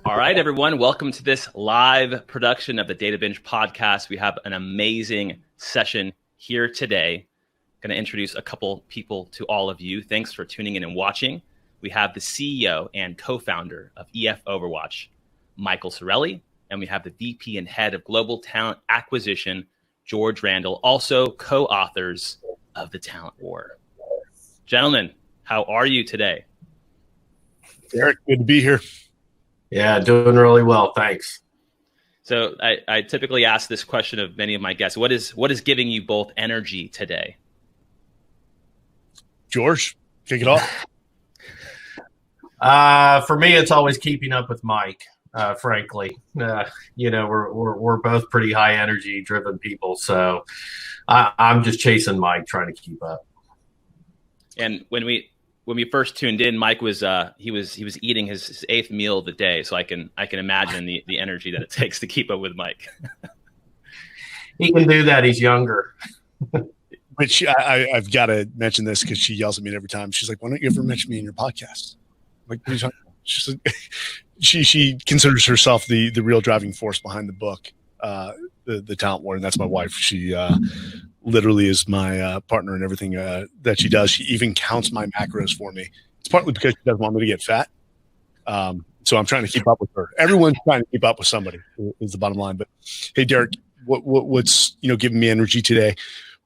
All right, everyone. Welcome to this live production of the Data Binge podcast. We have an amazing session here today. Going to introduce a couple people to all of you. Thanks for tuning in and watching. We have the CEO and co-founder of EF Overwatch, Michael Sarraille, and we have the VP and head of Global Talent Acquisition, George Randall, also co-authors of The Talent War. Gentlemen, how are you today? Eric, good to be here. Yeah, doing really well. Thanks. So I typically ask this question of many of my guests. What is giving you both energy today? George, kick it off. For me, it's always keeping up with Mike, frankly. We're both pretty high energy driven people. So I'm just chasing Mike, trying to keep up. And when we first tuned in, Mike was he was eating his eighth meal of the day, so I can imagine the energy that it takes to keep up with Mike. He can do that. He's younger. Which I've got to mention this because she yells at me every time. She's like, "Why don't you ever mention me in your podcast?" I'm like, what are you talking about? She's like, she considers herself the real driving force behind the book, the Talent War, and that's my wife. She literally is my partner in everything that she does. She even counts my macros for me. It's partly because she doesn't want me to get fat. So I'm trying to keep up with her. Everyone's trying to keep up with somebody is the bottom line. But hey, Derek, what's giving me energy today?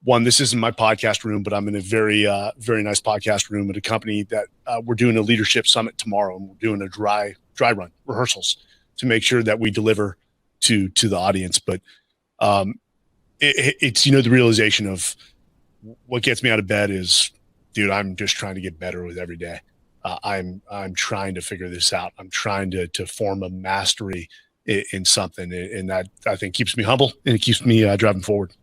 One, this isn't my podcast room, but I'm in a very nice podcast room at a company that we're doing a leadership summit tomorrow, and we're doing a dry run rehearsals to make sure that we deliver to the audience. But it's the realization of what gets me out of bed is, dude, I'm just trying to get better with every day. I'm trying to figure this out. I'm trying to form a mastery in something, and that I think keeps me humble and it keeps me driving forward.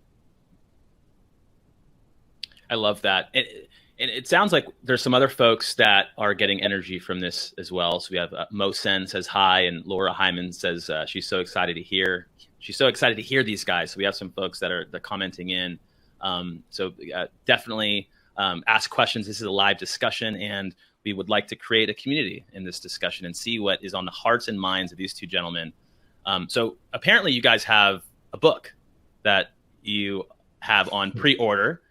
I love that. And it sounds like there's some other folks that are getting energy from this as well. So we have Mo Sen says hi, and Laura Hyman says she's so excited to hear. She's so excited to hear these guys. So we have some folks that are commenting in. So definitely ask questions. This is a live discussion, and we would like to create a community in this discussion and see what is on the hearts and minds of these two gentlemen. So apparently you guys have a book that you have on pre-order.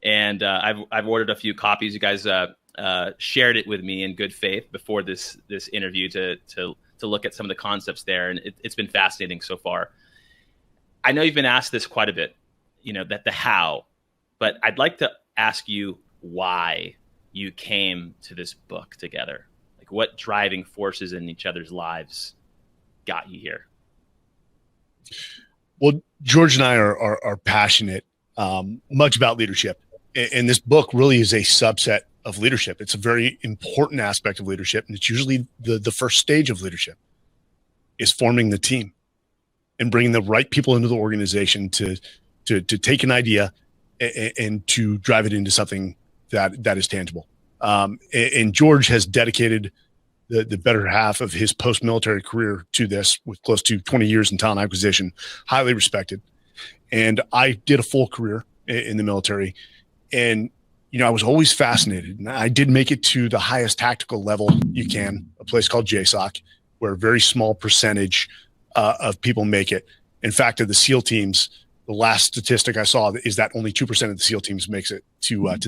And I've ordered a few copies. You guys shared it with me in good faith before this interview to look at some of the concepts there, and it's been fascinating so far. I know you've been asked this quite a bit, that the how, but I'd like to ask you why you came to this book together. Like, what driving forces in each other's lives got you here? Well, George and I are passionate much about leadership. And this book really is a subset of leadership. It's a very important aspect of leadership. And it's usually the first stage of leadership is forming the team and bringing the right people into the organization to take an idea and to drive it into something that is tangible. And George has dedicated the better half of his post-military career to this with close to 20 years in talent acquisition, highly respected. And I did a full career in the military. And, I was always fascinated. And I did make it to the highest tactical level you can, a place called JSOC, where a very small percentage of people make it. In fact, of the SEAL teams, the last statistic I saw is that only 2% of the SEAL teams makes it to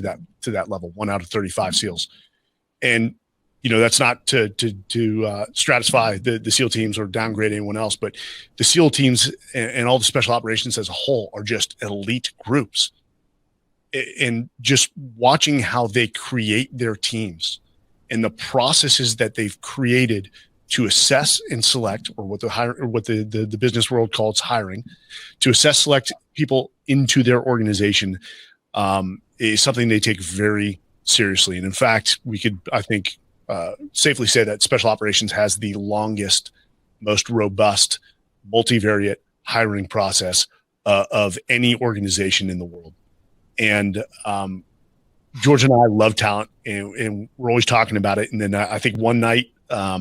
that level, 1 out of 35 SEALs. And, that's not to stratify the SEAL teams or downgrade anyone else, but the SEAL teams and all the special operations as a whole are just elite groups. And just watching how they create their teams and the processes that they've created to assess and select, or what the business world calls hiring, to assess, select people into their organization is something they take very seriously. And in fact, we could, I think, safely say that special operations has the longest, most robust, multivariate hiring process of any organization in the world. And George and I love talent, and we're always talking about it. And then I think one night I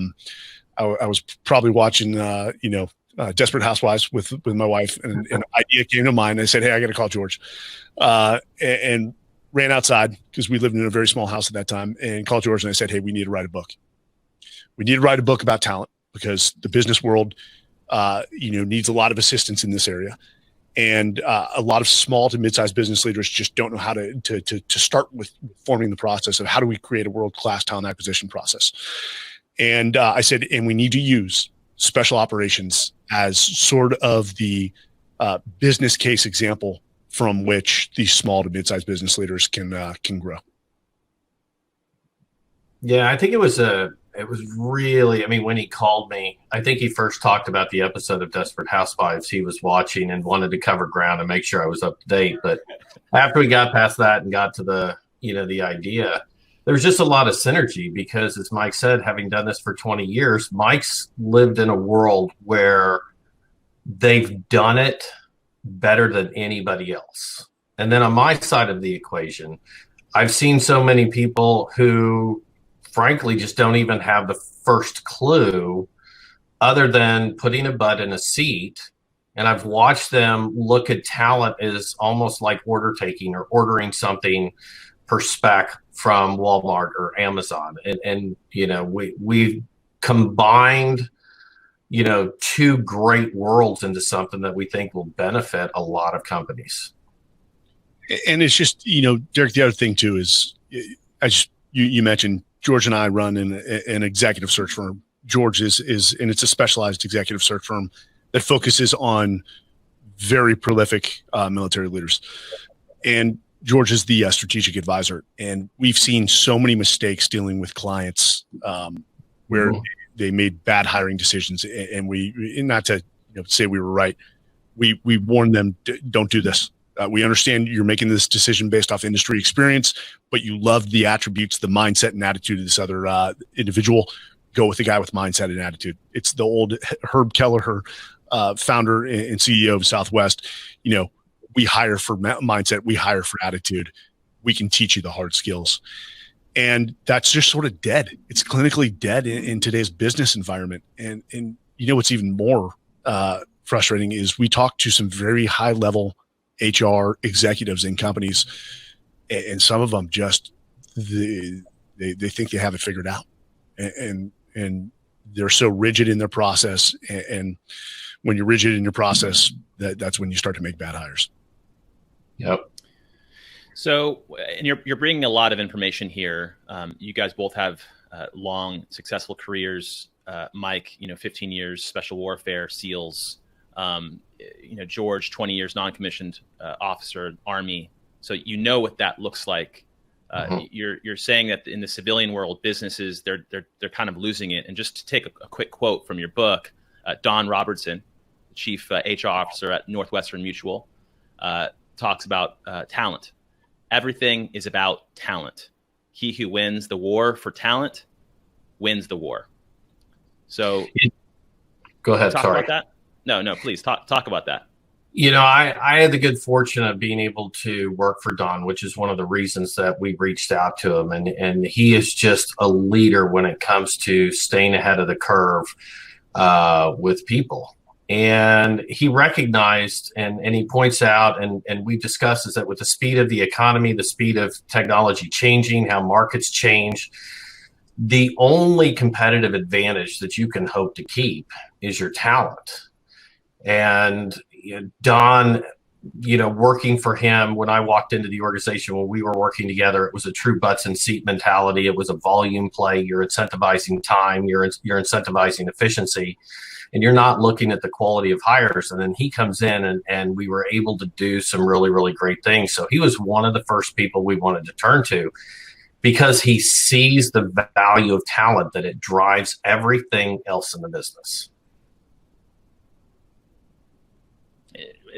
was probably watching, Desperate Housewives with my wife, and an idea came to mind. I said, "Hey, I got to call George," and ran outside because we lived in a very small house at that time, and called George and I said, "Hey, we need to write a book. We need to write a book about talent. because the business world, needs a lot of assistance in this area. And a lot of small to mid-sized business leaders just don't know how to start with forming the process of how do we create a world-class talent acquisition process. And I said, and we need to use special operations as sort of the business case example from which these small to mid-sized business leaders can grow. Yeah, I think it was really, I mean, when he called me, I think he first talked about the episode of Desperate Housewives he was watching and wanted to cover ground and make sure I was up to date. But after we got past that and got to the idea, there was just a lot of synergy because, as Mike said, having done this for 20 years, Mike's lived in a world where they've done it better than anybody else. And then on my side of the equation, I've seen so many people who frankly just don't even have the first clue other than putting a butt in a seat. And I've watched them look at talent as almost like order taking or ordering something per spec from Walmart or Amazon. And we've combined, two great worlds into something that we think will benefit a lot of companies. And it's just, Derek, the other thing too is, you mentioned George and I run an executive search firm. George is, and it's a specialized executive search firm that focuses on very prolific military leaders. And George is the strategic advisor. And we've seen so many mistakes dealing with clients where they made bad hiring decisions. And we, not to say we were right, we warned them, don't do this. We understand you're making this decision based off industry experience, but you love the attributes, the mindset and attitude of this other individual. Go with the guy with mindset and attitude. It's the old Herb Kelleher, founder and CEO of Southwest. We hire for mindset. We hire for attitude. We can teach you the hard skills. And that's just sort of dead. It's clinically dead in today's business environment. And what's even more frustrating is we talk to some very high level HR executives in companies, and some of them just they think they have it figured out, and they're so rigid in their process. And when you're rigid in your process, that's when you start to make bad hires. Yep. So, and you're bringing a lot of information here. You guys both have long, successful careers. Mike, 15 years special warfare, SEALs. George, 20 years non-commissioned officer, Army. So what that looks like. You're saying that in the civilian world, businesses they're kind of losing it. And just to take a quick quote from your book, Don Robertson, chief HR officer at Northwestern Mutual, talks about talent. Everything is about talent. He who wins the war for talent wins the war. So, go ahead. Talk Sorry. about that. No, please talk about that. I had the good fortune of being able to work for Don, which is one of the reasons that we reached out to him. And he is just a leader when it comes to staying ahead of the curve with people. And he recognized, and he points out, and we discussed, is that with the speed of the economy, the speed of technology changing, how markets change, the only competitive advantage that you can hope to keep is your talent. And Don, working for him, when I walked into the organization, when we were working together, it was a true butts and seat mentality. It was a volume play. You're incentivizing time. You're incentivizing efficiency, and you're not looking at the quality of hires. And then he comes in and we were able to do some really, really great things. So he was one of the first people we wanted to turn to because he sees the value of talent, that it drives everything else in the business.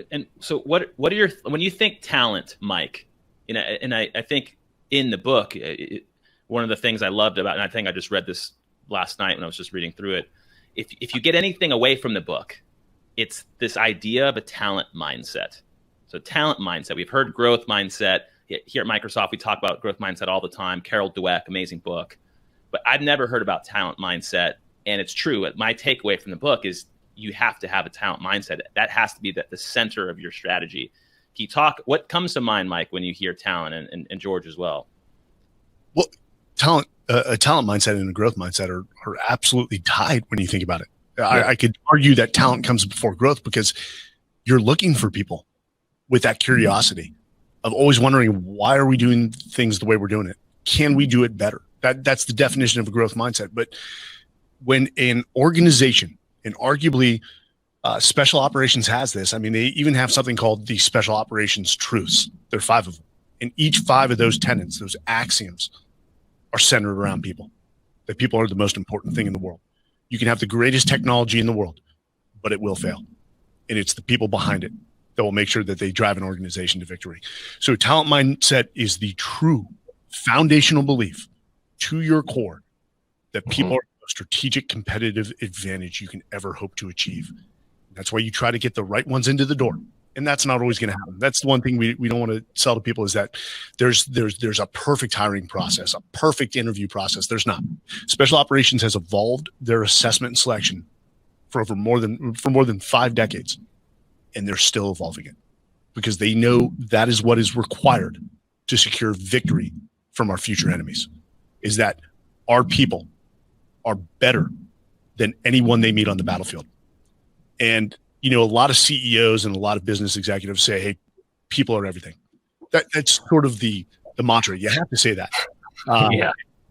And so what are your, when you think talent, Mike, and I think in the book, one of the things I loved about, and I think I just read this last night when I was just reading through it. If you get anything away from the book, it's this idea of a talent mindset. So talent mindset, we've heard growth mindset here at Microsoft. We talk about growth mindset all the time. Carol Dweck, amazing book, but I've never heard about talent mindset. And it's true. My takeaway from the book is you have to have a talent mindset. That has to be the center of your strategy. What comes to mind, Mike, when you hear talent, and George as well? Well, talent mindset and a growth mindset are absolutely tied when you think about it. Yeah. I could argue that talent comes before growth because you're looking for people with that curiosity of always wondering, why are we doing things the way we're doing it? Can we do it better? That's the definition of a growth mindset. But when an organization, and arguably special operations has this, I mean, they even have something called the special operations truths. There are 5 of them. And each 5 of those tenets, those axioms, are centered around people. That people are the most important thing in the world. You can have the greatest technology in the world, but it will fail. And it's the people behind it that will make sure that they drive an organization to victory. So talent mindset is the true foundational belief to your core that people are the strategic competitive advantage you can ever hope to achieve. That's why you try to get the right ones into the door. And that's not always going to happen. That's the one thing we don't want to sell to people, is that there's a perfect hiring process, a perfect interview process. There's not. Special operations has evolved their assessment and selection for more than 5 decades, and they're still evolving it because they know that is what is required to secure victory from our future enemies, is that our people are better than anyone they meet on the battlefield. And a lot of CEOs and a lot of business executives say, hey, people are everything. That's sort of the mantra. You have to say that.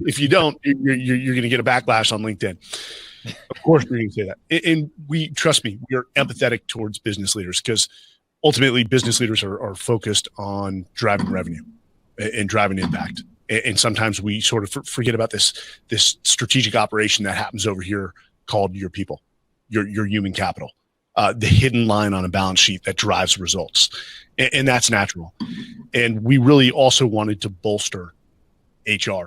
If you don't, you're going to get a backlash on LinkedIn. Of course, we're going to say that. And trust me, we are empathetic towards business leaders, because ultimately business leaders are focused on driving revenue and driving impact. And sometimes we sort of forget about this strategic operation that happens over here called your people, your human capital. The hidden line on a balance sheet that drives results. And that's natural. And we really also wanted to bolster HR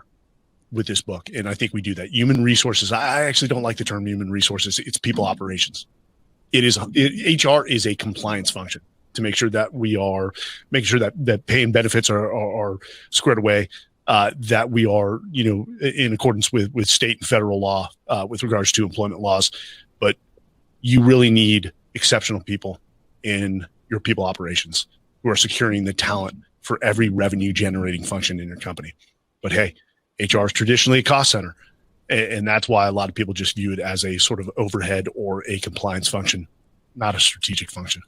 with this book. And I think we do that. Human resources. I actually don't like the term human resources. It's people operations. HR is a compliance function to make sure that we are making sure that pay and benefits are squared away, that we are, in accordance with state and federal law, with regards to employment laws. But you really need exceptional people in your people operations who are securing the talent for every revenue generating function in your company. But hey, HR is traditionally a cost center. And that's why a lot of people just view it as a sort of overhead or a compliance function, not a strategic function.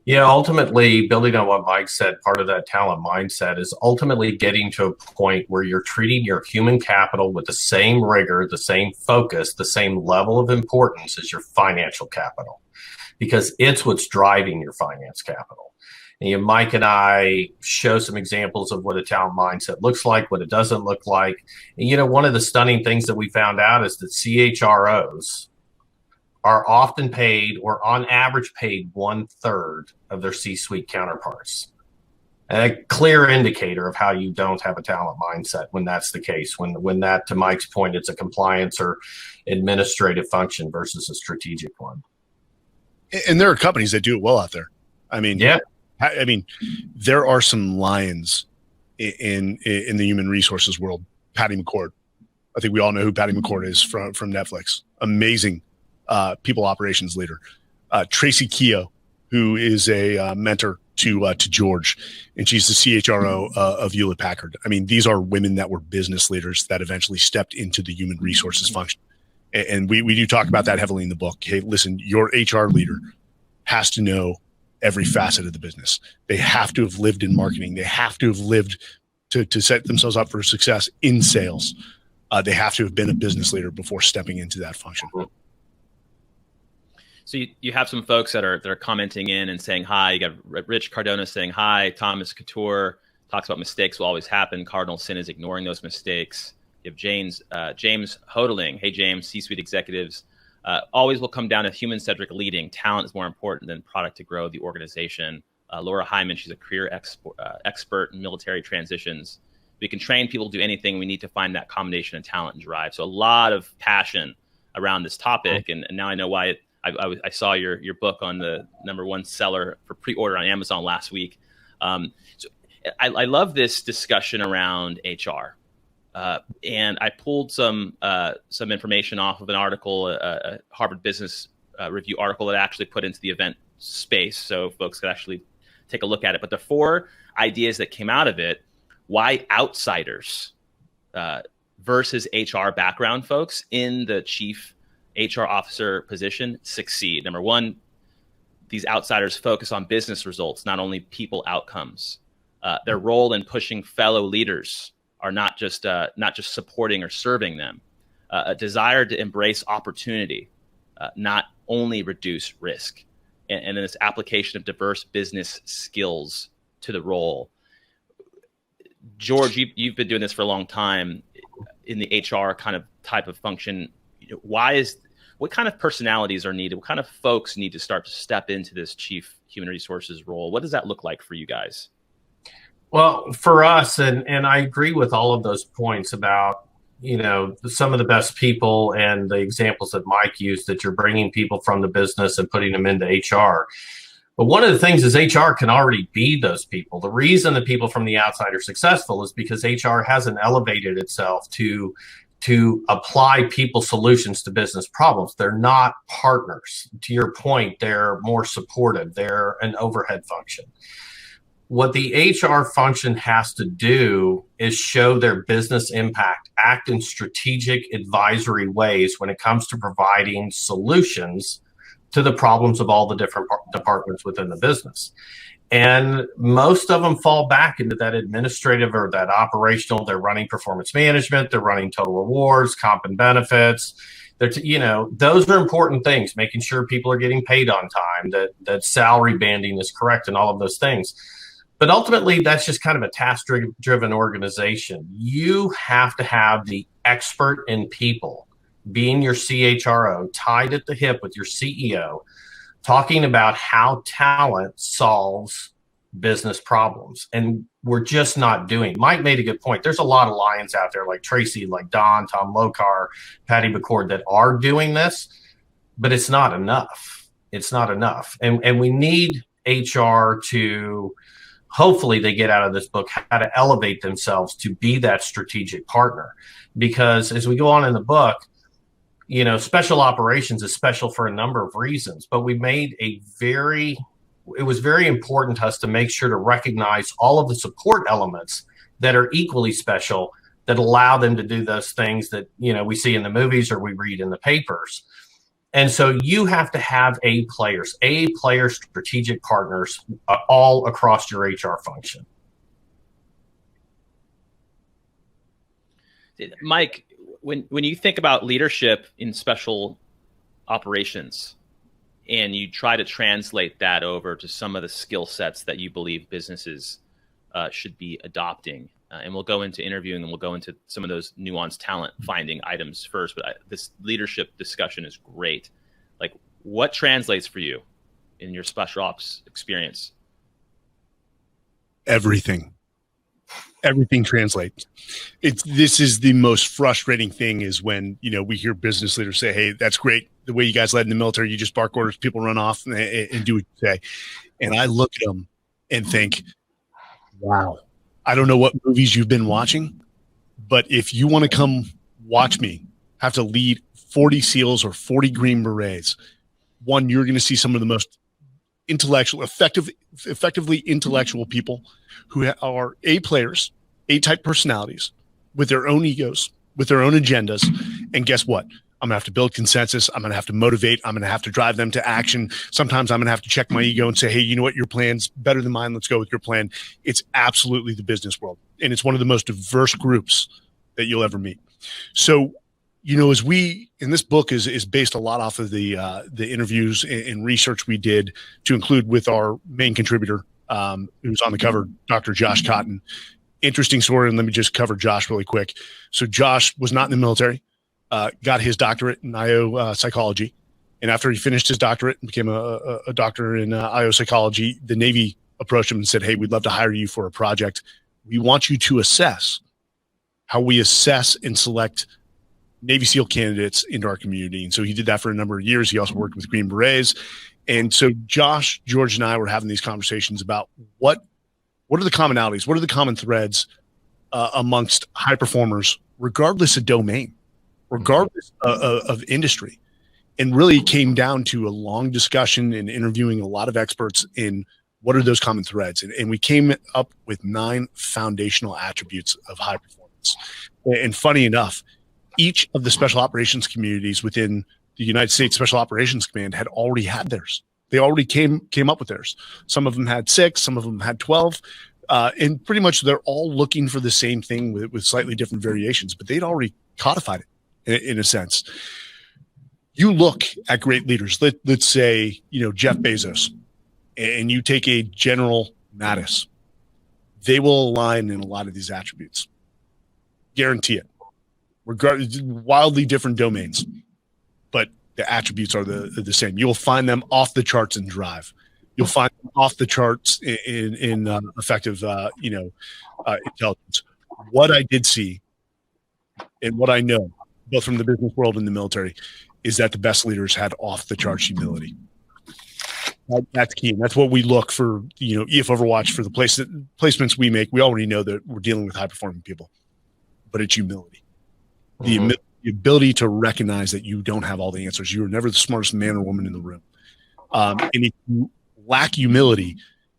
Yeah, ultimately, building on what Mike said, part of that talent mindset is ultimately getting to a point where you're treating your human capital with the same rigor, the same focus, the same level of importance as your financial capital, because it's what's driving your finance capital. And Mike and I show some examples of what a talent mindset looks like, what it doesn't look like. And, one of the stunning things that we found out is that CHROs are often paid, or on average paid, 1/3 of their C-suite counterparts. And a clear indicator of how you don't have a talent mindset when that's the case, when that, to Mike's point, it's a compliance or administrative function versus a strategic one. And there are companies that do it well out there. I mean, there are some lions in the human resources world. Patty McCord. I think we all know who Patty McCord is from Netflix. Amazing people operations leader. Tracy Keogh, who is a mentor to George, and she's the CHRO of Hewlett Packard. I mean, these are women that were business leaders that eventually stepped into the human resources function. And we do talk about that heavily in the book. Hey, listen, your HR leader has to know every facet of the business. They have to have lived in marketing. They have to have lived to set themselves up for success in sales. They have to have been a business leader before stepping into that function. So you have some folks that are commenting in and saying hi. You got Rich Cardona saying hi. Thomas Couture talks about mistakes will always happen. Cardinal sin is ignoring those mistakes. You have James Hodling. Hey, James, C-suite executives always will come down to human-centric leading. Talent is more important than product to grow the organization. Laura Hyman, she's a career expert in military transitions. We can train people to do anything. We need to find that combination of talent and drive. So a lot of passion around this topic. And now I know why I saw your book on the #1 seller for pre-order on Amazon last week. So I love this discussion around HR. And I pulled some information off of an article, a Harvard Business Review article that I actually put into the event space so folks could actually take a look at it. But the 4 ideas that came out of it, why outsiders versus HR background folks in the chief HR officer position succeed? Number one, these outsiders focus on business results, not only people outcomes. Their role in pushing fellow leaders are not just supporting or serving them. A desire to embrace opportunity, not only reduce risk. And then this application of diverse business skills to the role. George, you've been doing this for a long time in the HR kind of type of function. What kind of personalities are needed? What kind of folks need to start to step into this chief human resources role? What does that look like for you guys? Well, for us, and I agree with all of those points about, some of the best people and the examples that Mike used, that you're bringing people from the business and putting them into HR. But one of the things is HR can already be those people. The reason that people from the outside are successful is because HR hasn't elevated itself to apply people solutions to business problems. They're not partners. To your point, they're more supportive. They're an overhead function. What the HR function has to do is show their business impact, act in strategic advisory ways when it comes to providing solutions to the problems of all the different departments within the business. And most of them fall back into that administrative or that operational. They're running performance management. They're running total rewards, comp and benefits. Those are important things, making sure people are getting paid on time, that salary banding is correct and all of those things. But ultimately, that's just kind of a task-driven organization. You have to have the expert in people, being your CHRO, tied at the hip with your CEO, talking about how talent solves business problems. And we're just not doing. Mike made a good point. There's a lot of lions out there like Tracy, like Don, Tom Lokar, Patty McCord that are doing this, but it's not enough. It's not enough. And we need HR to, hopefully they get out of this book how to elevate themselves to be that strategic partner. Because as we go on in the book, special operations is special for a number of reasons, but we made it was very important to us to make sure to recognize all of the support elements that are equally special, that allow them to do those things that, we see in the movies or we read in the papers. And so you have to have A player strategic partners all across your HR function. Mike, when you think about leadership in special operations and you try to translate that over to some of the skill sets that you believe businesses should be adopting, and we'll go into interviewing and we'll go into some of those nuanced talent finding items first, but this leadership discussion is great. Like, what translates for you in your special ops experience? Everything translates. This is the most frustrating thing, is when, we hear business leaders say, hey, that's great, the way you guys led in the military, you just bark orders, people run off and do what you say. And I look at them and think, wow, I don't know what movies you've been watching, but if you want to come watch me have to lead 40 SEALs or 40 Green Berets, one, you're going to see some of the most effectively intellectual people who are A players, A-type personalities with their own egos, with their own agendas. And guess what? I'm going to have to build consensus. I'm going to have to motivate. I'm going to have to drive them to action. Sometimes I'm going to have to check my ego and say, hey, you know what? Your plan's better than mine. Let's go with your plan. It's absolutely the business world. And it's one of the most diverse groups that you'll ever meet. So, as and this book is based a lot off of the interviews and research we did, to include with our main contributor, who's on the cover, Dr. Josh Cotton. Interesting story. And let me just cover Josh really quick. So Josh was not in the military. Got his doctorate in IO psychology. And after he finished his doctorate and became a doctor in IO psychology, the Navy approached him and said, hey, we'd love to hire you for a project. We want you to assess how we assess and select Navy SEAL candidates into our community. And so he did that for a number of years. He also worked with Green Berets. And so Josh, George, and I were having these conversations about what are the commonalities? What are the common threads amongst high performers, regardless of domain, regardless of industry? And really came down to a long discussion and interviewing a lot of experts in what are those common threads. And we came up with 9 foundational attributes of high performance. And funny enough, each of the special operations communities within the United States Special Operations Command had already had theirs. They already came up with theirs. Some of them had 6, some of them had 12. And pretty much they're all looking for the same thing with slightly different variations, but they'd already codified it in a sense. You look at great leaders, let's say, Jeff Bezos, and you take a General Mattis, they will align in a lot of these attributes. Guarantee it. Wildly different domains, but the attributes are the same. You'll find them off the charts in drive. You'll find them off the charts in effective, intelligence. What I did see and what I know, both from the business world and the military, is that the best leaders had off the charts humility. That's key. And that's what we look for, EF Overwatch, for the placements we make. We already know that we're dealing with high performing people, but it's humility. The ability to recognize that you don't have all the answers. You are never the smartest man or woman in the room. And if you lack humility,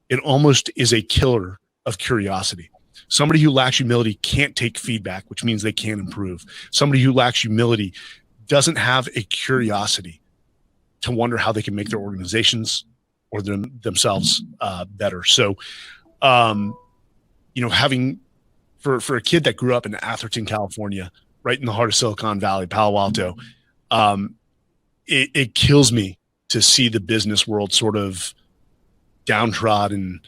it almost is a killer of curiosity. Somebody who lacks humility can't take feedback, which means they can't improve. Somebody who lacks humility doesn't have a curiosity to wonder how they can make their organizations or themselves better. So, having for a kid that grew up in Atherton, California, right in the heart of Silicon Valley, Palo Alto, it kills me to see the business world sort of downtrodden,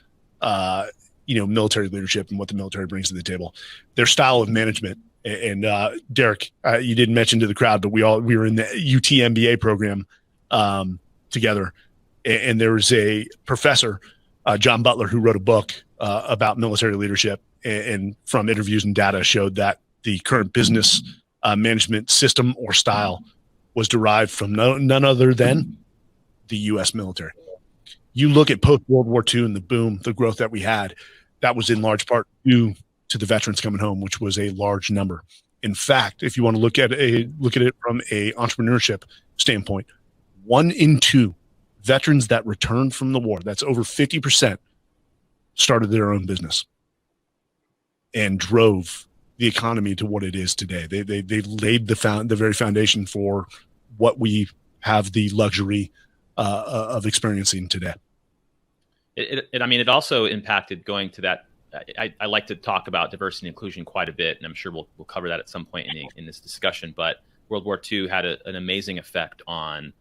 military leadership and what the military brings to the table. Their style of management. And Derek, you didn't mention to the crowd, but we were in the UT MBA program together. And there was a professor, John Butler, who wrote a book about military leadership, and from interviews and data showed that the current business management system or style was derived from none other than the U.S. military. You look at post-World War II and the growth that we had, that was in large part due to the veterans coming home, which was a large number. In fact, if you want to look at it from a entrepreneurship standpoint, 1 in 2 veterans that returned from the war, that's over 50%, started their own business and drove the economy to what it is today. They laid the very foundation for what we have the luxury of experiencing today. It also impacted going to that. I like to talk about diversity and inclusion quite a bit, and I'm sure we'll cover that at some point in this discussion. But World War II had an amazing effect on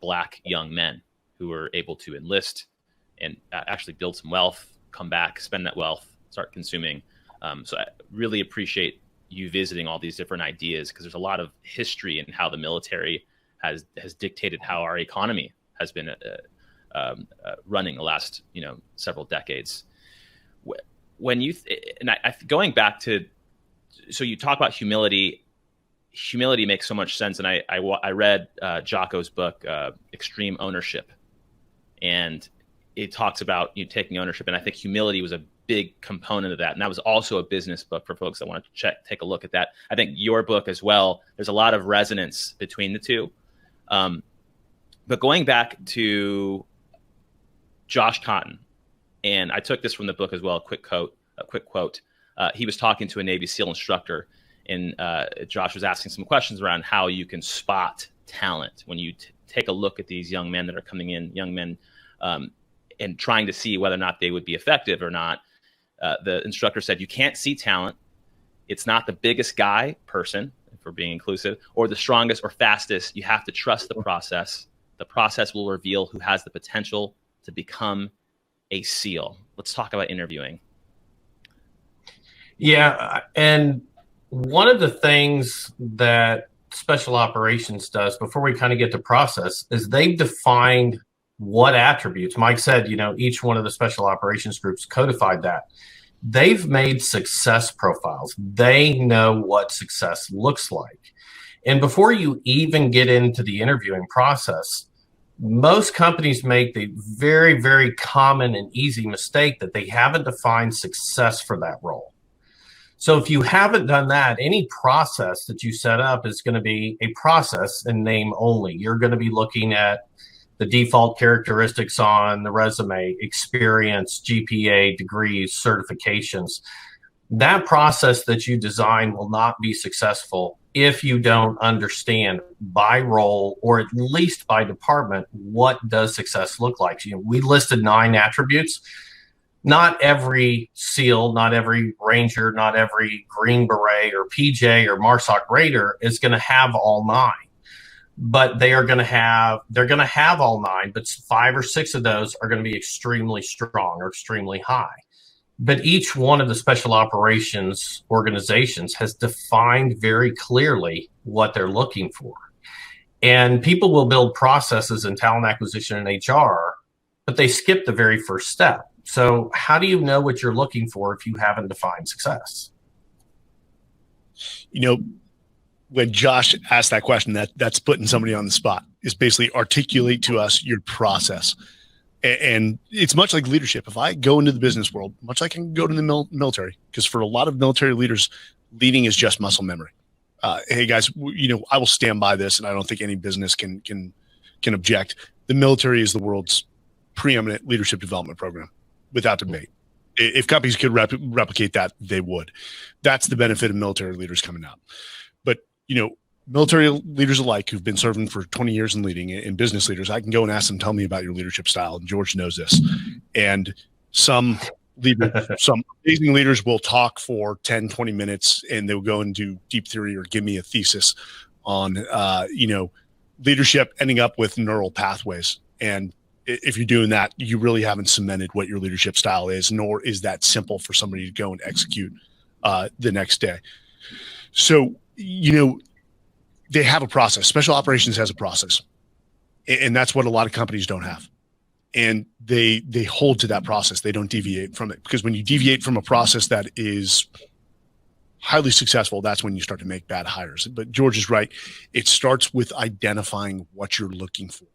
Black young men who were able to enlist and actually build some wealth, come back, spend that wealth, start consuming. So I really appreciate you visiting all these different ideas, because there's a lot of history in how the military has dictated how our economy has been running the last several decades. When you going back to, so you talk about humility. Humility makes so much sense, and I read Jocko's book, Extreme Ownership, and it talks about taking ownership, and I think humility was a big component of that, and that was also a business book for folks that want to take a look at that. I think your book as well, there's a lot of resonance between the two. But going back to Josh Cotton, and I took this from the book as well, a quick quote. He was talking to a Navy SEAL instructor, and Josh was asking some questions around how you can spot talent when you take a look at these young men that are coming in, and trying to see whether or not they would be effective or not. The instructor said, you can't see talent. It's not the biggest guy person, if we're being inclusive, or the strongest or fastest. You have to trust the process. The process will reveal who has the potential to become a SEAL. Let's talk about interviewing. Yeah, and one of the things that Special Operations does before we kind of get to process is they've defined what attributes. Mike said, each one of the Special Operations groups codified that. They've made success profiles. They know what success looks like. And before you even get into the interviewing process, most companies make the very, very common and easy mistake that they haven't defined success for that role. So if you haven't done that, any process that you set up is going to be a process in name only. You're going to be looking at the default characteristics on the resume, experience, GPA, degrees, certifications. That process that you design will not be successful if you don't understand by role, or at least by department, what does success look like. We listed 9 attributes. Not every SEAL, not every Ranger, not every Green Beret or PJ or MARSOC Raider is going to have all 9. But they're going to have all 9, but 5 or 6 of those are going to be extremely strong or extremely high. But each one of the special operations organizations has defined very clearly what they're looking for. And people will build processes in talent acquisition and HR, but they skip the very first step. So how do you know what you're looking for if you haven't defined success? When Josh asked that question, that's putting somebody on the spot, is basically articulate to us your process. And it's much like leadership. If I go into the business world, much like I can go to the military, because for a lot of military leaders, leading is just muscle memory. Hey guys, I will stand by this, and I don't think any business can object. The military is the world's preeminent leadership development program, without debate. If companies could replicate that, they would. That's the benefit of military leaders coming out. But military leaders alike who've been serving for 20 years and leading, and business leaders, I can go and ask them, tell me about your leadership style. And George knows this. And some amazing leaders will talk for 10, 20 minutes, and they'll go and do deep theory or give me a thesis on, leadership ending up with neural pathways. And if you're doing that, you really haven't cemented what your leadership style is, nor is that simple for somebody to go and execute the next day. So, they have a process. Special operations has a process, and that's what a lot of companies don't have. And they hold to that process. They don't deviate from it, because when you deviate from a process that is highly successful, that's when you start to make bad hires. But George is right. It starts with identifying what you're looking for.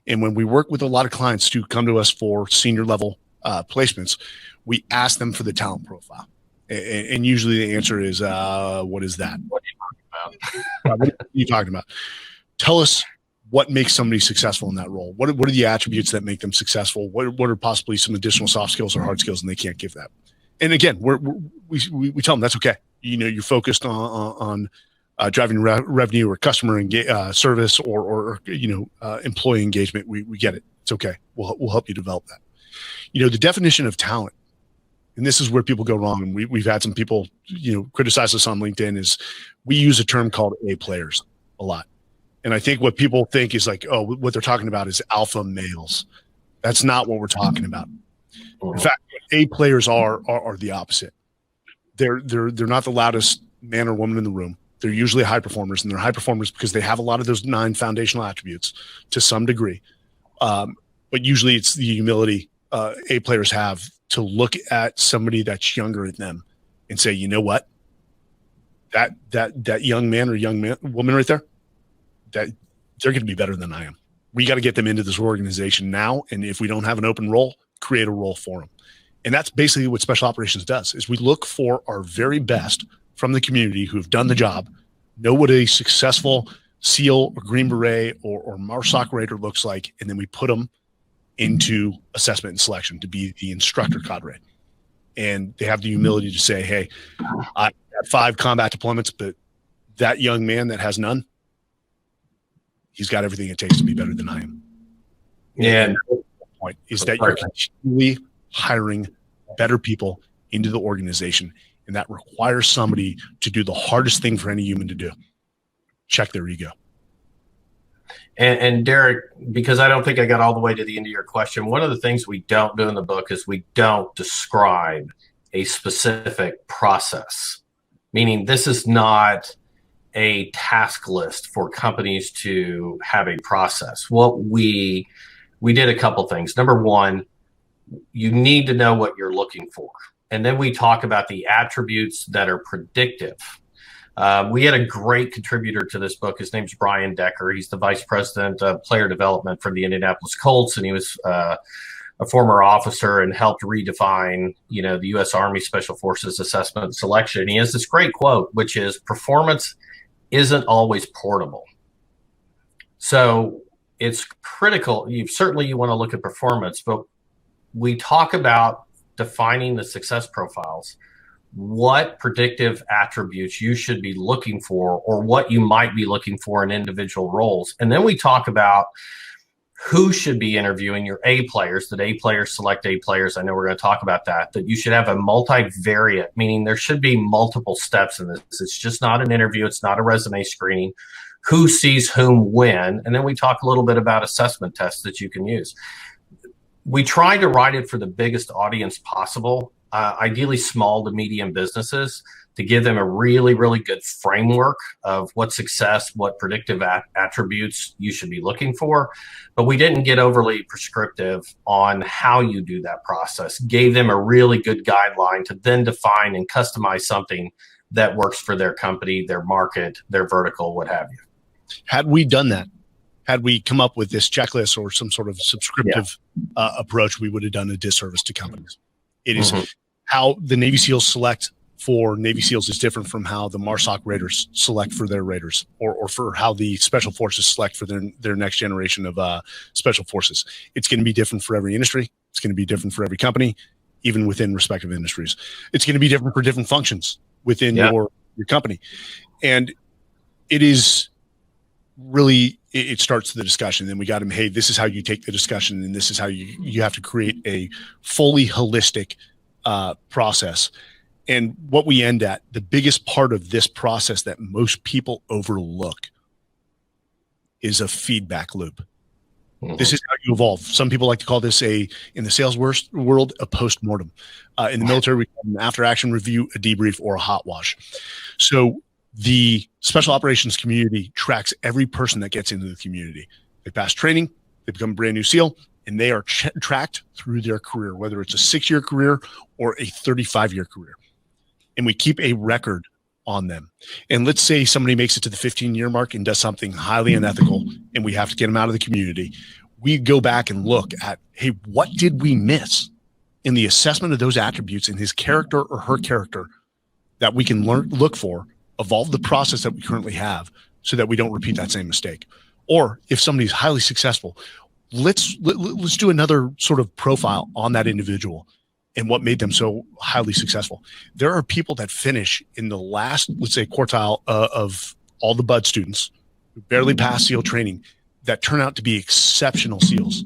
And when we work with a lot of clients who come to us for senior level placements, we ask them for the talent profile. And usually the answer is, what is that? What are you talking about? Tell us what makes somebody successful in that role. What are the attributes that make them successful? What are possibly some additional soft skills or hard skills, and they can't give that. And again, we tell them that's okay. You're focused on driving revenue or customer service or employee engagement. We get it. It's okay. We'll help you develop that. The definition of talent, and this is where people go wrong, and we've had some people criticize us on LinkedIn, is we use a term called A players a lot. And I think what people think is like, oh, what they're talking about is alpha males. That's not what we're talking about. In fact, A players are the opposite. They're not the loudest man or woman in the room. They're usually high performers, and they're high performers because they have a lot of those 9 foundational attributes to some degree. But usually it's the humility A players have to look at somebody that's younger than them and say, you know what? That young man or woman right there, that they're going to be better than I am. We got to get them into this organization now. And if we don't have an open role, create a role for them. And that's basically what special operations does, is we look for our very best from the community who have done the job, know what a successful SEAL or Green Beret or MARSOC Raider looks like. And then we put them into assessment and selection to be the instructor cadre. And they have the humility to say, hey, I have 5 combat deployments, but that young man that has none, he's got everything it takes to be better than I am. And the point is that you're continually hiring better people into the organization, and that requires somebody to do the hardest thing for any human to do: check their ego. And Derek, because I don't think I got all the way to the end of your question, one of the things we don't do in the book is we don't describe a specific process, meaning this is not a task list for companies to have a process. What we did a couple things. Number one, you need to know what you're looking for. And then we talk about the attributes that are predictive. We had a great contributor to this book. His name's Brian Decker. He's the vice president of player development for the Indianapolis Colts, and he was a former officer and helped redefine, the U.S. Army Special Forces assessment and selection. He has this great quote, which is, performance isn't always portable. So it's critical. You want to look at performance, but we talk about defining the success profiles. what predictive attributes you should be looking for, or what you might be looking for in individual roles. And then we talk about who should be interviewing your A players, that A players select A players. I know we're going to talk about that you should have a multivariate, meaning there should be multiple steps in this. It's just not an interview. It's not a resume screening. Who sees whom when? And then we talk a little bit about assessment tests that you can use. We try to write it for the biggest audience possible, ideally small to medium businesses, to give them a really, really good framework of what success, what predictive attributes you should be looking for. But we didn't get overly prescriptive on how you do that process. Gave them a really good guideline to then define and customize something that works for their company, their market, their vertical, what have you. Had we done that, had we come up with this checklist or some sort of subscriptive approach, we would have done a disservice to companies. It is how the Navy SEALs select for Navy SEALs is different from how the MARSOC Raiders select for their Raiders, or for how the Special Forces select for their next generation of Special Forces. It's going to be different for every industry. It's going to be different for every company, even within respective industries. It's going to be different for different functions within your company. And it is really, it starts the discussion. Then we got him, hey, this is how you take the discussion, and this is how you have to create a fully holistic process. And what we end at, the biggest part of this process that most people overlook is a feedback loop. This is how you evolve. Some people like to call this in the sales world, a post-mortem. In the military, we call it an after-action review, a debrief, or a hot wash. So the special operations community tracks every person that gets into the community. They pass training, they become a brand new SEAL, and they are tracked through their career, whether it's a 6-year career or a 35-year career. And we keep a record on them. And let's say somebody makes it to the 15-year mark and does something highly unethical, and we have to get them out of the community. We go back and look at, hey, what did we miss in the assessment of those attributes in his character or her character that we can look for, evolve the process that we currently have so that we don't repeat that same mistake. Or if somebody's highly successful, let's do another sort of profile on that individual and what made them so highly successful. There are people that finish in the last, let's say, quartile of all the BUD students who barely pass SEAL training that turn out to be exceptional SEALs.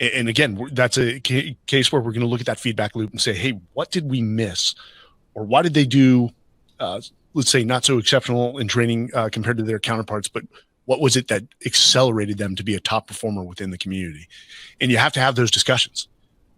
And again, that's a case where we're going to look at that feedback loop and say, hey, what did we miss? Or why did they do, let's say, not so exceptional in training compared to their counterparts, but what was it that accelerated them to be a top performer within the community? And you have to have those discussions.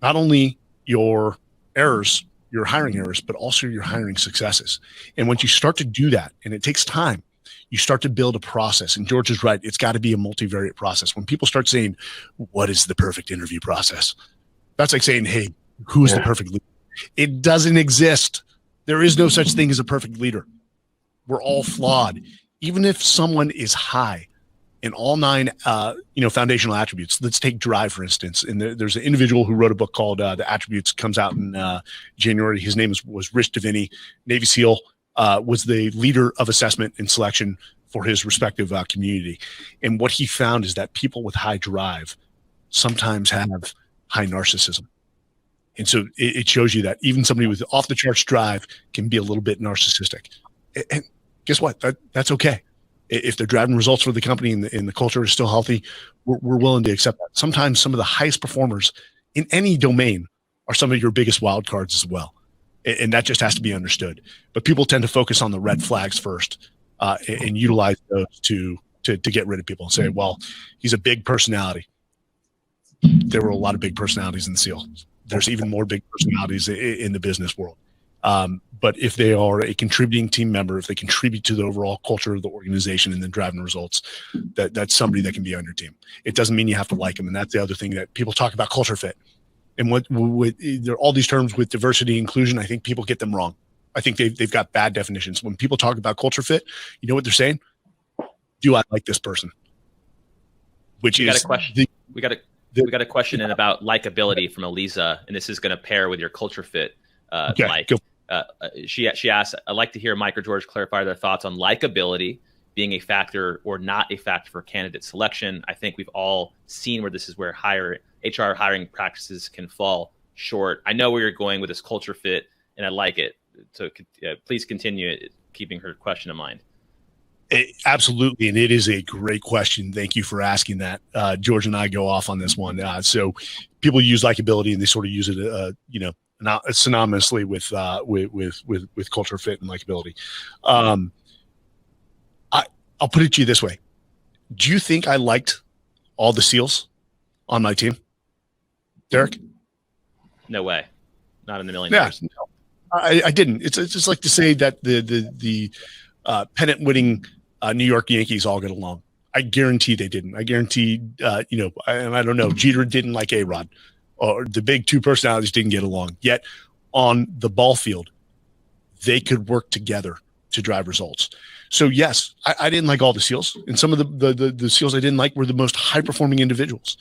Not only your errors, your hiring errors, but also your hiring successes. And once you start to do that, and it takes time, you start to build a process. And George is right. It's got to be a multivariate process. When people start saying, what is the perfect interview process? That's like saying, hey, who is the perfect leader? It doesn't exist. There is no such thing as a perfect leader. We're all flawed. Even if someone is high in all 9, foundational attributes. Let's take drive, for instance. And there's an individual who wrote a book called The Attributes, comes out in January. His name was Rich Davini, Navy SEAL, was the leader of assessment and selection for his respective community. And what he found is that people with high drive sometimes have high narcissism. And so it shows you that even somebody with off the charts drive can be a little bit narcissistic. And guess what? That's okay. If they're driving results for the company and the culture is still healthy, we're willing to accept that. Sometimes some of the highest performers in any domain are some of your biggest wild cards as well. And that just has to be understood. But people tend to focus on the red flags first and utilize those to get rid of people and say, well, he's a big personality. There were a lot of big personalities in the SEAL. There's even more big personalities in the business world. But if they are a contributing team member, if they contribute to the overall culture of the organization and then driving results, that's somebody that can be on your team. It doesn't mean you have to like them. And that's the other thing that people talk about, culture fit. And there are all these terms with diversity, inclusion. I think people get them wrong. I think they've got bad definitions. When people talk about culture fit, you know what they're saying? Do I like this person? We got a question in about likability from Eliza, and this is going to pair with your culture fit. Mike. She asked, I'd like to hear Mike or George clarify their thoughts on likability being a factor or not a factor for candidate selection. I think we've all seen where this is where HR hiring practices can fall short. I know where you're going with this culture fit, and I like it. please continue keeping her question in mind. Absolutely, and it is a great question. Thank you for asking that. George and I go off on this one. So people use likability, and they sort of use it, not synonymously with culture fit and likability. I'll put it to you this way: do you think I liked all the SEALs on my team, Derek? No way, not in a million years. No, I didn't. It's just like to say that the pennant winning New York Yankees all get along. I guarantee they didn't. I guarantee, I don't know, Jeter didn't like A-Rod, or the big two personalities didn't get along. Yet on the ball field, they could work together to drive results. So yes, I didn't like all the SEALs, and some of the SEALs I didn't like were the most high-performing individuals.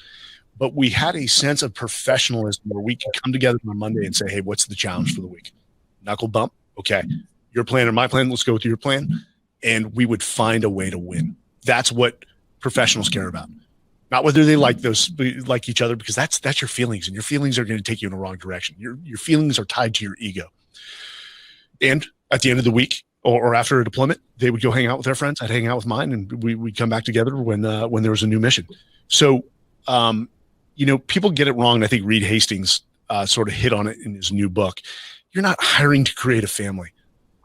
But we had a sense of professionalism where we could come together on Monday and say, hey, what's the challenge for the week? Knuckle bump? Okay. Your plan or my plan? Let's go with your plan. And we would find a way to win. That's what professionals care about. Not whether they like each other, because that's your feelings, and your feelings are going to take you in the wrong direction. Your feelings are tied to your ego. And at the end of the week or after a deployment, they would go hang out with their friends. I'd hang out with mine, and we'd come back together when there was a new mission. So, people get it wrong. And I think Reed Hastings sort of hit on it in his new book. You're not hiring to create a family.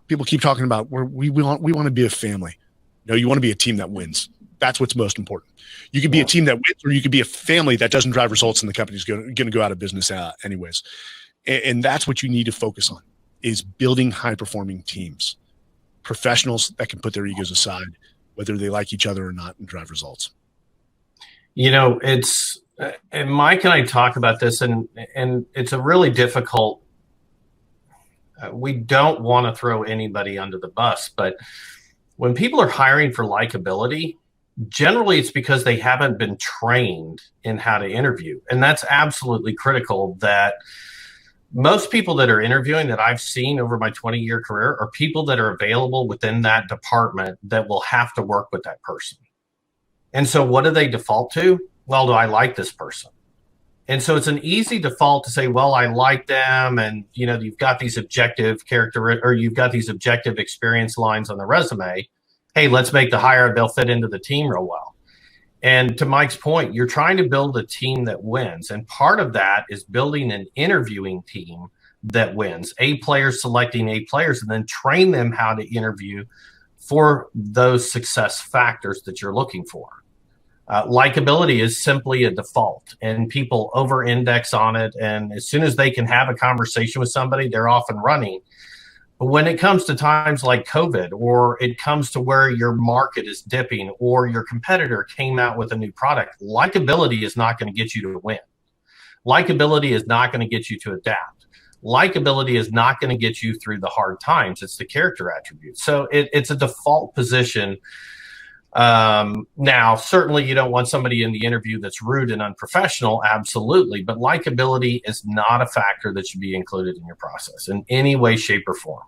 People keep talking about we want to be a family. No, you want to be a team that wins. That's what's most important. You could be a team that wins, or you could be a family that doesn't drive results, and the company's going to go out of business anyways. And that's what you need to focus on, is building high-performing teams, professionals that can put their egos aside, whether they like each other or not, and drive results. It's and Mike and I talk about this, and it's a really difficult. We don't want to throw anybody under the bus, but when people are hiring for likability, generally it's because they haven't been trained in how to interview. And that's absolutely critical. That most people that are interviewing that I've seen over my 20-year career are people that are available within that department that will have to work with that person. And so what do they default to? Well, do I like this person? And so it's an easy default to say, well, I like them. And, you've got these objective you've got these objective experience lines on the resume. Hey, let's make the hire. They'll fit into the team real well. And to Mike's point, you're trying to build a team that wins. And part of that is building an interviewing team that wins. A players selecting A players, and then train them how to interview for those success factors that you're looking for. Likability is simply a default, and people over-index on it. And as soon as they can have a conversation with somebody, they're off and running. But when it comes to times like COVID, or it comes to where your market is dipping, or your competitor came out with a new product, likability is not going to get you to win. Likability is not going to get you to adapt. Likability is not going to get you through the hard times. It's the character attribute. So it's a default position. Now, certainly you don't want somebody in the interview that's rude and unprofessional. Absolutely. But likability is not a factor that should be included in your process in any way, shape, or form.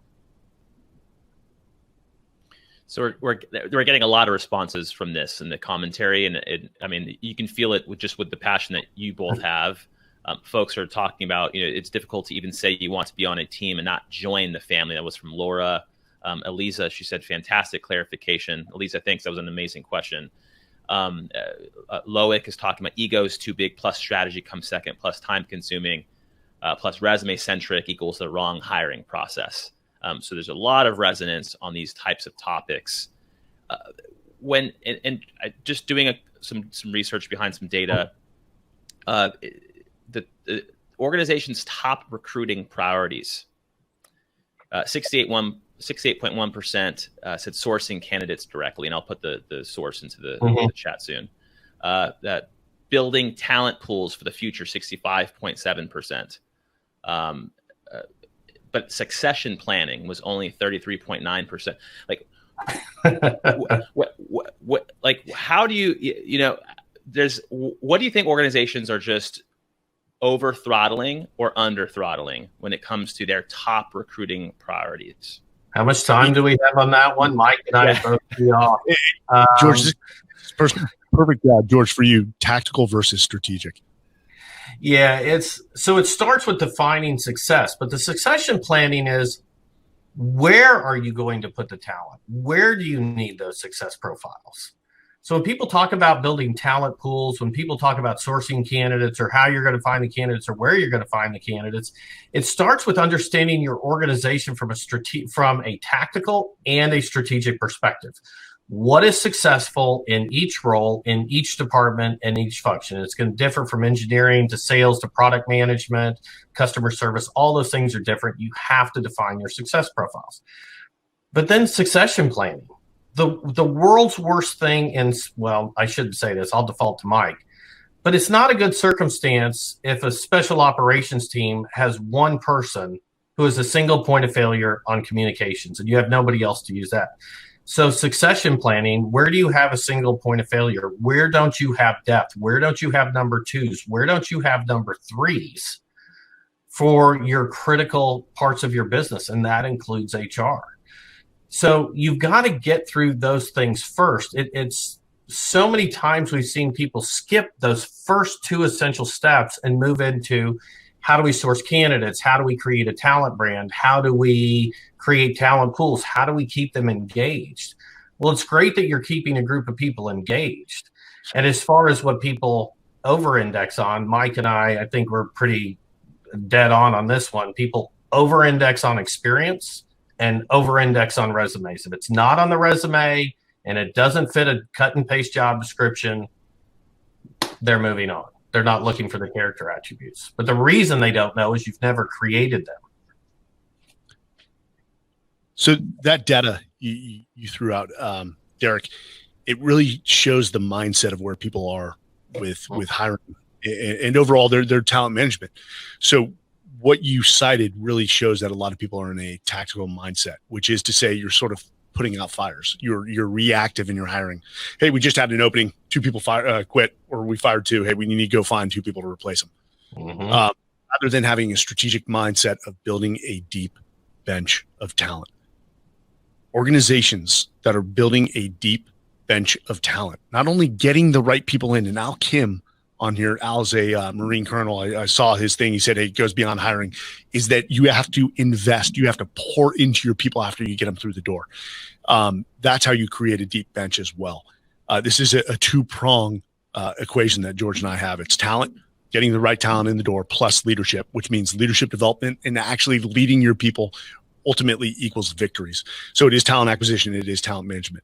So we're getting a lot of responses from this in the commentary. And you can feel it with the passion that you both have. Folks are talking about, it's difficult to even say you want to be on a team and not join the family. That was from Laura. Eliza, she said, fantastic clarification. Eliza thinks that was an amazing question. Loic is talking about egos too big, plus strategy comes second, plus time consuming, plus resume centric equals the wrong hiring process. So there's a lot of resonance on these types of topics. Just doing some research behind some data, the organization's top recruiting priorities, 68.1% said sourcing candidates directly, and I'll put the source into the chat soon. That building talent pools for the future, 65.7%. But succession planning was only 33.9%. Like, what? Like, how do you what do you think organizations are just over throttling or under throttling when it comes to their top recruiting priorities? How much time do we have on that one? Mike and I both be off. George, this is perfect. George, for you, tactical versus strategic. Yeah, it starts with defining success, but the succession planning is, Where are you going to put the talent? Where do you need those success profiles? So when people talk about building talent pools, when people talk about sourcing candidates or how you're going to find the candidates or where you're going to find the candidates, it starts with understanding your organization from a tactical and a strategic perspective. What is successful in each role, in each department, and each function? It's going to differ from engineering to sales to product management, customer service. All those things are different. You have to define your success profiles. But then succession planning. The world's worst thing well, I shouldn't say this, I'll default to Mike, but it's not a good circumstance if a special operations team has one person who is a single point of failure on communications and you have nobody else to use that. So succession planning, where do you have a single point of failure? Where don't you have depth? Where don't you have number twos? Where don't you have number threes for your critical parts of your business? And that includes HR. So you've got to get through those things first. It's so many times we've seen people skip those first two essential steps and move into how do we source candidates? How do we create a talent brand? How do we create talent pools? How do we keep them engaged? Well, it's great that you're keeping a group of people engaged. And as far as what people over-index on, Mike and I think we're pretty dead on this one. People over-index on experience and over-index on resumes. If it's not on the resume and it doesn't fit a cut and paste job description, they're moving on. They're not looking for the character attributes. But the reason they don't know is you've never created them. So that data you threw out, Derek, it really shows the mindset of where people are with hiring and overall their talent management. So what you cited really shows that a lot of people are in a tactical mindset, which is to say you're sort of putting out fires. You're reactive in your hiring. Hey, we just had an opening. 2 people quit, or we fired 2. Hey, we need to go find 2 people to replace them. Mm-hmm. Rather than having a strategic mindset of building a deep bench of talent. Organizations that are building a deep bench of talent, not only getting the right people in, and Al Kim on here, Al's a Marine colonel. I saw his thing. He said, hey, it goes beyond hiring, is that you have to invest. You have to pour into your people after you get them through the door. That's how you create a deep bench as well. This is a 2-prong equation that George and I have. It's talent, getting the right talent in the door, plus leadership, which means leadership development and actually leading your people ultimately equals victories. So it is talent acquisition. It is talent management.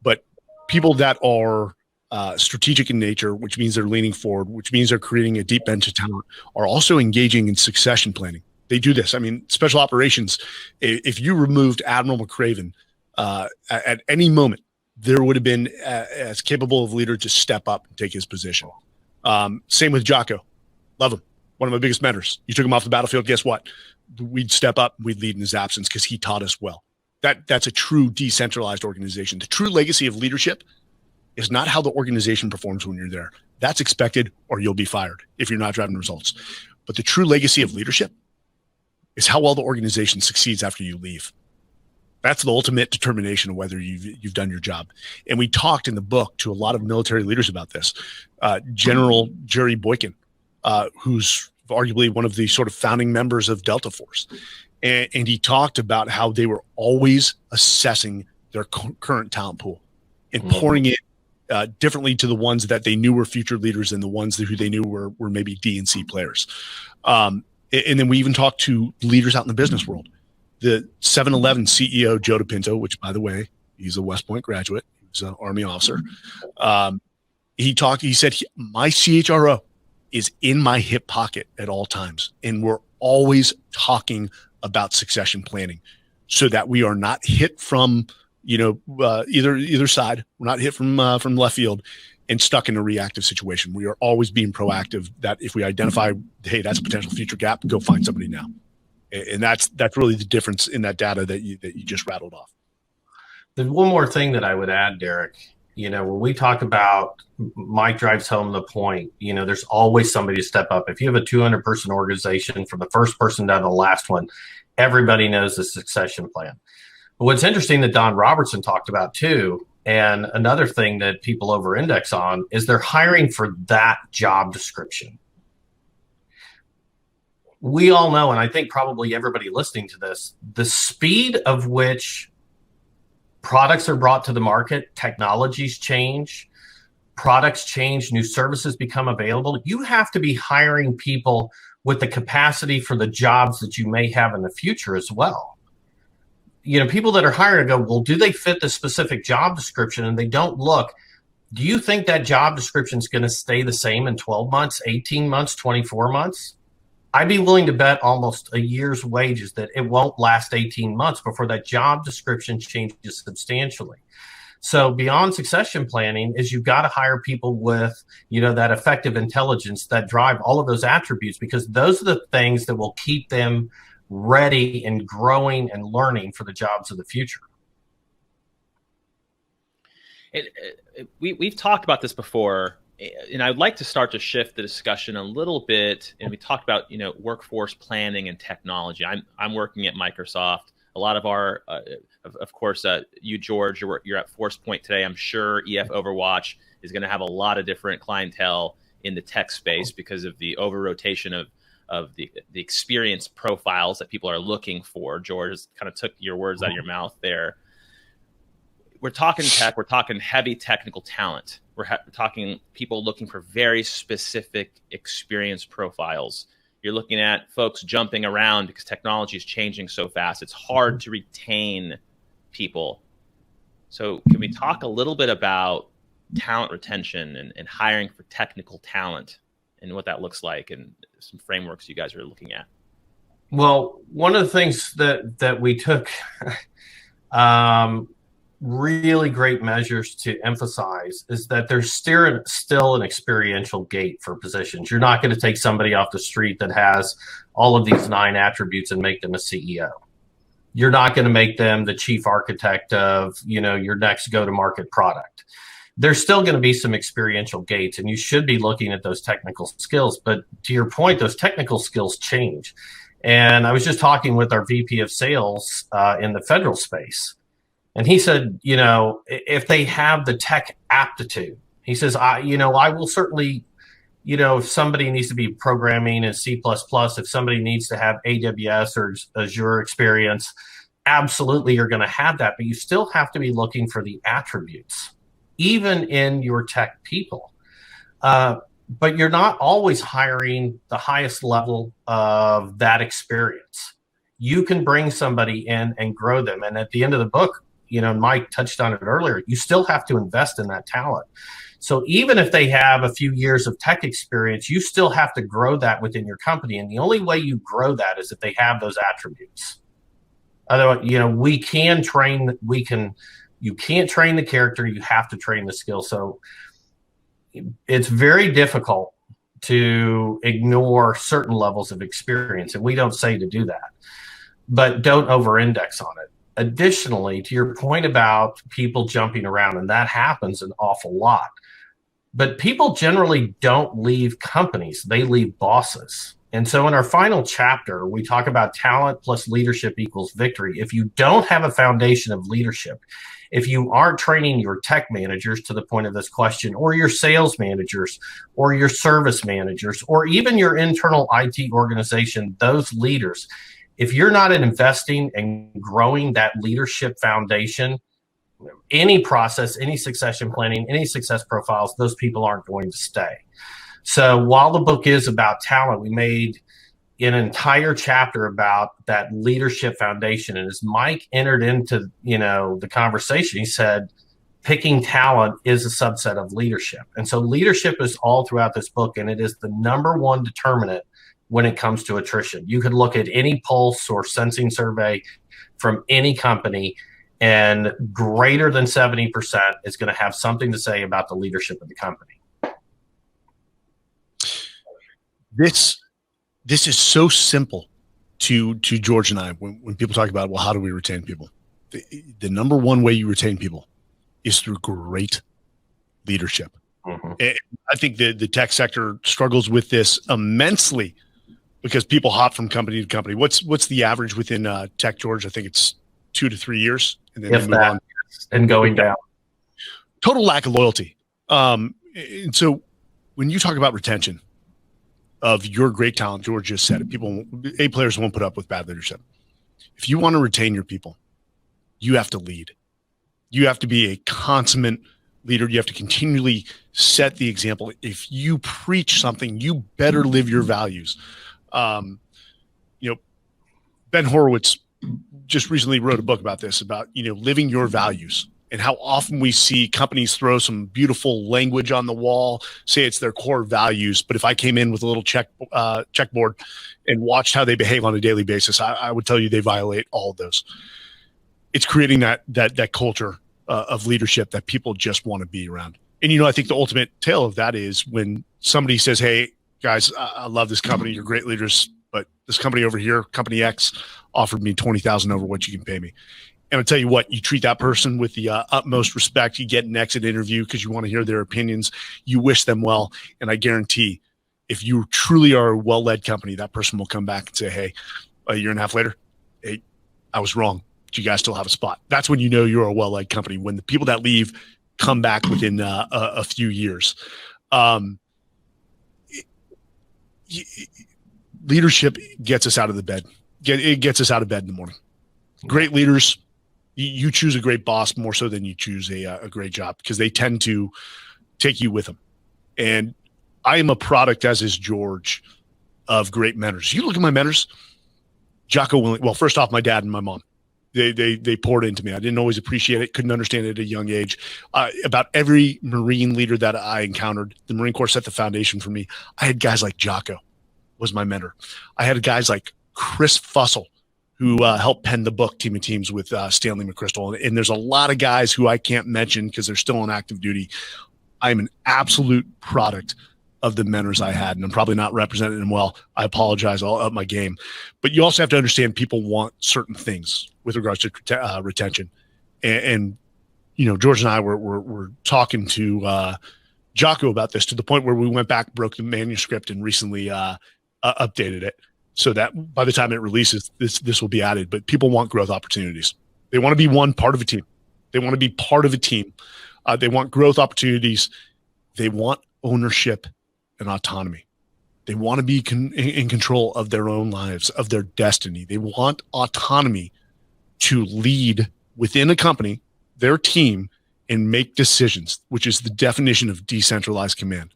But people that are strategic in nature, which means they're leaning forward, which means they're creating a deep bench of talent, are also engaging in succession planning. They do this. I mean, special operations, if you removed Admiral McCraven at any moment, there would have been as capable of leader to step up and take his position. Same with Jocko. Love him. One of my biggest mentors. You took him off the battlefield. Guess what? We'd step up. We'd lead in his absence because he taught us well. That's a true decentralized organization. The true legacy of leadership is not how the organization performs when you're there. That's expected, or you'll be fired if you're not driving results. But the true legacy of leadership is how well the organization succeeds after you leave. That's the ultimate determination of whether you've done your job. And we talked in the book to a lot of military leaders about this. General Jerry Boykin, who's arguably one of the sort of founding members of Delta Force. And he talked about how they were always assessing their current talent pool and pouring it differently to the ones that they knew were future leaders and the ones who they knew were maybe D and C players. And then we even talked to leaders out in the business world. The 7-Eleven CEO, Joe DePinto, which, by the way, he's a West Point graduate. He's an Army officer. He said, my CHRO is in my hip pocket at all times. And we're always talking about succession planning so that we are not hit from either side. We're not hit from left field and stuck in a reactive situation. We are always being proactive, that if we identify, hey, that's a potential future gap, go find somebody now. And that's really the difference in that data that you just rattled off. There's one more thing that I would add, Derek. When we talk about, Mike drives home the point, there's always somebody to step up. If you have a 200-person organization, from the first person down to the last one, everybody knows the succession plan. But what's interesting that Don Robertson talked about too, and another thing that people over-index on, is they're hiring for that job description. we all know, and I think probably everybody listening to this, the speed of which products are brought to the market, technologies change, products change, new services become available. You have to be hiring people with the capacity for the jobs that you may have in the future as well. You know, people that are hired go, well, do they fit the specific job description? And they don't look. Do you think that job description is going to stay the same in 12 months, 18 months, 24 months? I'd be willing to bet almost a year's wages that it won't last 18 months before that job description changes substantially. So beyond succession planning is you've got to hire people with, you know, that effective intelligence that drive all of those attributes, because those are the things that will keep them ready and growing and learning for the jobs of the future. We've talked about this before, and I'd like to start to shift the discussion a little bit. And we talked about, you know, workforce planning and technology. I'm working at Microsoft. A lot of our, of course, you, George, you're at Force Point today. I'm sure EF Overwatch is going to have a lot of different clientele in the tech space because of the over rotation of the experience profiles that people are looking for. George kind of took your words out of your mouth there. We're talking tech. We're talking heavy technical talent. We're talking people looking for very specific experience profiles. You're looking at folks jumping around because technology is changing so fast. It's hard to retain people. So can we talk a little bit about talent retention and hiring for technical talent and what that looks like and some frameworks you guys are looking at? Well, one of the things that we took really great measures to emphasize is that there's still an experiential gate for positions. You're not going to take somebody off the street that has all of these 9 attributes and make them a CEO. You're not going to make them the chief architect of, you know, your next go-to-market product. There's still going to be some experiential gates, and you should be looking at those technical skills. But to your point, those technical skills change. And I was just talking with our VP of sales in the federal space. And he said, you know, if they have the tech aptitude, he says, I will certainly, you know, if somebody needs to be programming in C++, if somebody needs to have AWS or Azure experience, absolutely you're going to have that. But you still have to be looking for the attributes, even in your tech people. But you're not always hiring the highest level of that experience. You can bring somebody in and grow them. And at the end of the book, you know, Mike touched on it earlier, you still have to invest in that talent. So even if they have a few years of tech experience, you still have to grow that within your company. And the only way you grow that is if they have those attributes. Otherwise, you know, you can't train the character, you have to train the skill. So it's very difficult to ignore certain levels of experience. And we don't say to do that, but don't over-index on it. Additionally, to your point about people jumping around, and that happens an awful lot, but people generally don't leave companies, they leave bosses. And so in our final chapter, we talk about talent plus leadership equals victory. If you don't have a foundation of leadership, if you aren't training your tech managers, to the point of this question, or your sales managers, or your service managers, or even your internal IT organization, those leaders, if you're not investing and growing that leadership foundation, any process, any succession planning, any success profiles, those people aren't going to stay. So while the book is about talent, we made an entire chapter about that leadership foundation. And as Mike entered into, you know, the conversation, he said, picking talent is a subset of leadership. And so leadership is all throughout this book, and it is the #1 determinant when it comes to attrition. You could look at any pulse or sensing survey from any company, and greater than 70% is going to have something to say about the leadership of the company. This is so simple to George and I when people talk about, well, how do we retain people? The #1 way you retain people is through great leadership. Mm-hmm. And I think the tech sector struggles with this immensely because people hop from company to company. What's the average within tech, George? I think it's 2 to 3 years, and then they move on and going down. Total lack of loyalty. And so when you talk about retention, of your great talent. George just said it. A players won't put up with bad leadership. If you want to retain your people, you have to lead. You have to be a consummate leader. You have to continually set the example. If you preach something, you better live your values. Ben Horowitz just recently wrote a book about this, about, living your values, and how often we see companies throw some beautiful language on the wall, say it's their core values. But if I came in with a little checkboard and watched how they behave on a daily basis, I would tell you they violate all of those. It's creating that culture of leadership that people just want to be around. And, I think the ultimate tale of that is when somebody says, hey, guys, I love this company. You're great leaders, but this company over here, company X, offered me $20,000 over what you can pay me. And I'll tell you what, you treat that person with the utmost respect. You get an exit interview because you want to hear their opinions. You wish them well. And I guarantee if you truly are a well-led company, that person will come back and say, hey, a year and a half later, hey, I was wrong. Do you guys still have a spot? That's when you know you're a well-led company, when the people that leave come back within a few years. Leadership gets us out of the bed. It gets us out of bed in the morning. Great leaders, you choose a great boss more so than you choose a great job, because they tend to take you with them. And I am a product, as is George, of great mentors. You look at my mentors, Jocko Willink. Well, first off, my dad and my mom. They poured into me. I didn't always appreciate it, couldn't understand it at a young age. About every Marine leader that I encountered, the Marine Corps set the foundation for me. I had guys like Jocko was my mentor. I had guys like Chris Fussell, who helped pen the book Team of Teams with Stanley McChrystal. And there's a lot of guys who I can't mention because they're still on active duty. I'm an absolute product of the mentors I had, and I'm probably not representing them well. I apologize. I'll up my game. But you also have to understand people want certain things with regards to retention. And George and I were talking to Jocko about this, to the point where we went back, broke the manuscript, and recently updated it, so that by the time it releases, this will be added. But people want growth opportunities. They want to be part of a team. They want to be part of a team. They want growth opportunities. They want ownership and autonomy. They want to be in control of their own lives, of their destiny. They want autonomy to lead within a company, their team, and make decisions, which is the definition of decentralized command.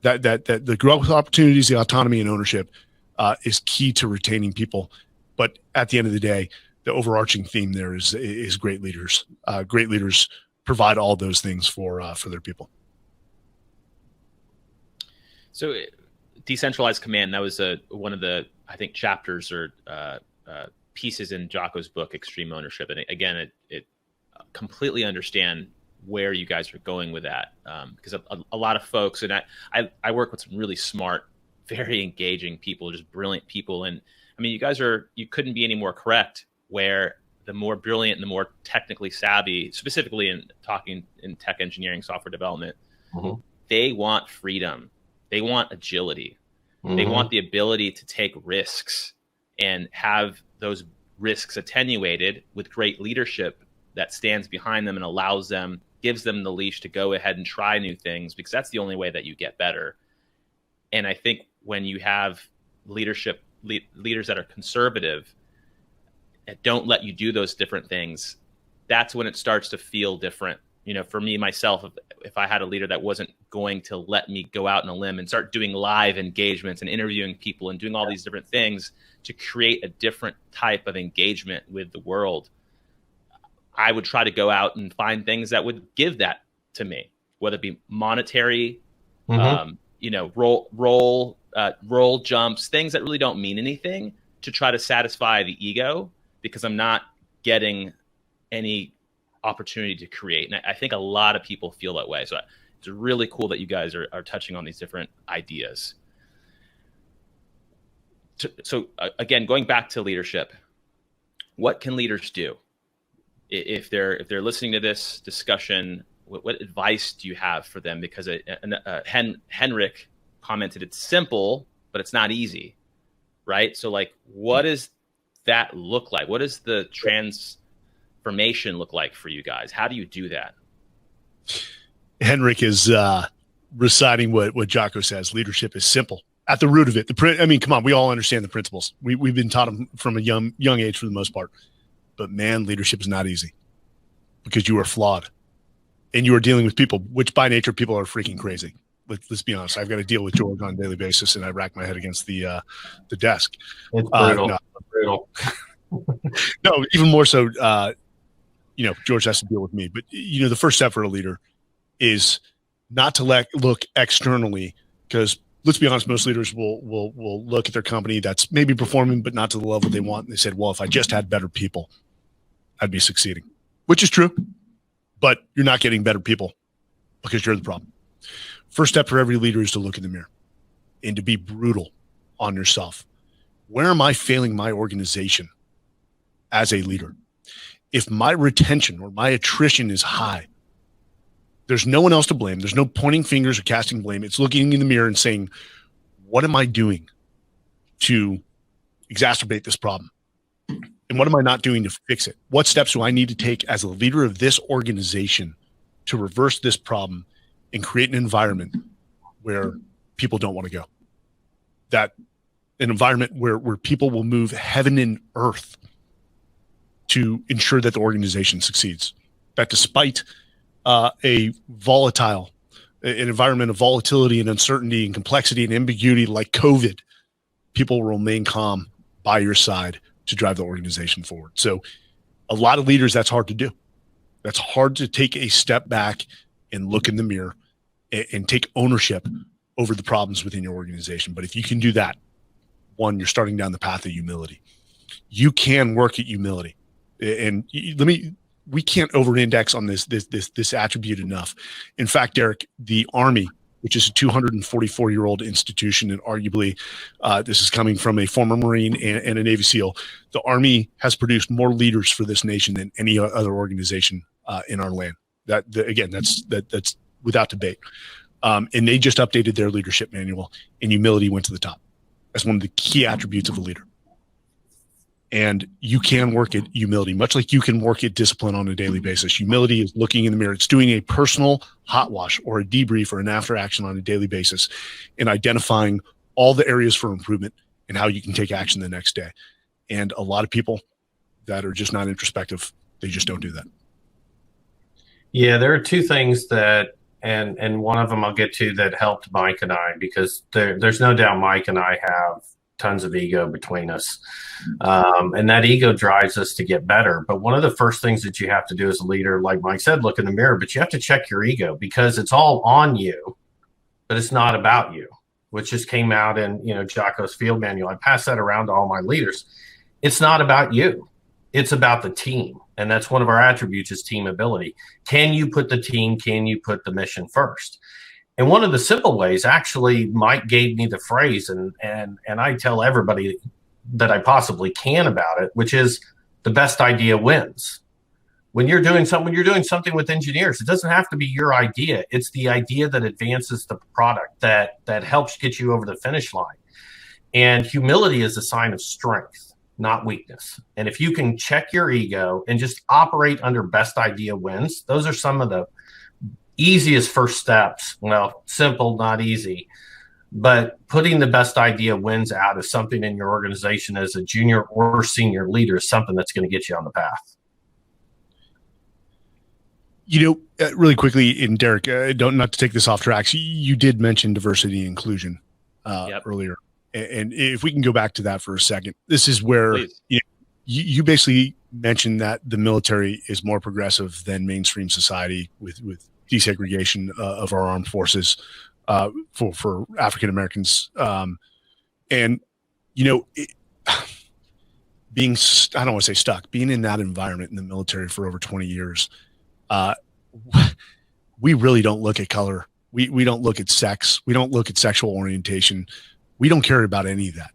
That the growth opportunities, the autonomy, and ownership is key to retaining people. But at the end of the day, the overarching theme there is great leaders. Great leaders provide all those things for their people. So decentralized command, that was one of the, I think, chapters or pieces in Jocko's book, Extreme Ownership. And again, it completely understand where you guys are going with that, because a lot of folks, and I work with some really smart, very engaging people, just brilliant people. And I mean, you couldn't be any more correct, where the more brilliant and the more technically savvy, specifically in talking in tech engineering, software development, they want freedom. They want agility. They want the ability to take risks and have those risks attenuated with great leadership that stands behind them and allows them, gives them the leash to go ahead and try new things, because that's the only way that you get better. And I think when you have leaders that are conservative, that don't let you do those different things, that's when it starts to feel different. For me, myself, if I had a leader that wasn't going to let me go out on a limb and start doing live engagements and interviewing people and doing all these different things to create a different type of engagement with the world, I would try to go out and find things that would give that to me, whether it be monetary, roll jumps, things that really don't mean anything, to try to satisfy the ego, because I'm not getting any opportunity to create. And I think a lot of people feel that way. So it's really cool that you guys are touching on these different ideas. So again, going back to leadership, what can leaders do? If they're listening to this discussion, what advice do you have for them? Because Henrik commented, it's simple, but it's not easy, right? So what does that look like? What does the transformation look like for you guys? How do you do that? Henrik is reciting what Jocko says. Leadership is simple. at the root of it, I mean, come on, we all understand the principles. We've been taught them from a young age for the most part. But man, leadership is not easy because you are flawed and you are dealing with people, which by nature, people are freaking crazy. Let's be honest. I've got to deal with George on a daily basis, and I rack my head against the desk. It's brutal. No. Brutal. No, even more so, George has to deal with me. But, the first step for a leader is not to look externally, because let's be honest, most leaders will look at their company that's maybe performing, but not to the level they want. And they said, well, if I just had better people, I'd be succeeding, which is true. But you're not getting better people because you're the problem. First step for every leader is to look in the mirror and to be brutal on yourself. Where am I failing my organization as a leader? If my retention or my attrition is high, there's no one else to blame. There's no pointing fingers or casting blame. It's looking in the mirror and saying, what am I doing to exacerbate this problem? And what am I not doing to fix it? What steps do I need to take as a leader of this organization to reverse this problem and create an environment where people don't want to go? That an environment where people will move heaven and earth to ensure that the organization succeeds. That despite an environment of volatility and uncertainty and complexity and ambiguity like COVID, people will remain calm by your side to drive the organization forward. So a lot of leaders, that's hard to do. That's hard to take a step back and look in the mirror and take ownership over the problems within your organization. But if you can do that, one, you're starting down the path of humility. You can work at humility. And we can't over-index on this attribute enough. In fact, Derek, the Army, which is a 244-year-old institution, and arguably this is coming from a former Marine and a Navy SEAL, the Army has produced more leaders for this nation than any other organization in our land. That's without debate. And they just updated their leadership manual, and humility went to the top. That's one of the key attributes of a leader. And you can work at humility, much like you can work at discipline on a daily basis. Humility is looking in the mirror. It's doing a personal hot wash or a debrief or an after action on a daily basis and identifying all the areas for improvement and how you can take action the next day. And a lot of people that are just not introspective, they just don't do that. Yeah, there are two things that, and one of them I'll get to, that helped Mike and I, because there's no doubt Mike and I have tons of ego between us. And that ego drives us to get better. But one of the first things that you have to do as a leader, like Mike said, look in the mirror, but you have to check your ego, because it's all on you, but it's not about you, which just came out in, Jocko's field manual. I pass that around to all my leaders. It's not about you. It's about the team. And that's one of our attributes, is team ability. Can you put the team, can you put the mission first? And one of the simple ways, actually, Mike gave me the phrase, and I tell everybody that I possibly can about it, which is the best idea wins. When you're doing something with engineers, it doesn't have to be your idea. It's the idea that advances the product, that helps get you over the finish line. And humility is a sign of strength, not weakness. And if you can check your ego and just operate under best idea wins, those are some of the easiest first steps. Well, simple, not easy, but putting the best idea wins out as something in your organization as a junior or senior leader is something that's going to get you on the path. Really quickly, and Derek, not to take this off tracks, you did mention diversity and inclusion earlier. And if we can go back to that for a second, this is where you basically mentioned that the military is more progressive than mainstream society with desegregation of our armed forces for African Americans. Being, I don't want to say stuck, being in that environment in the military for over 20 years, we really don't look at color. We don't look at sex. We don't look at sexual orientation. We don't care about any of that.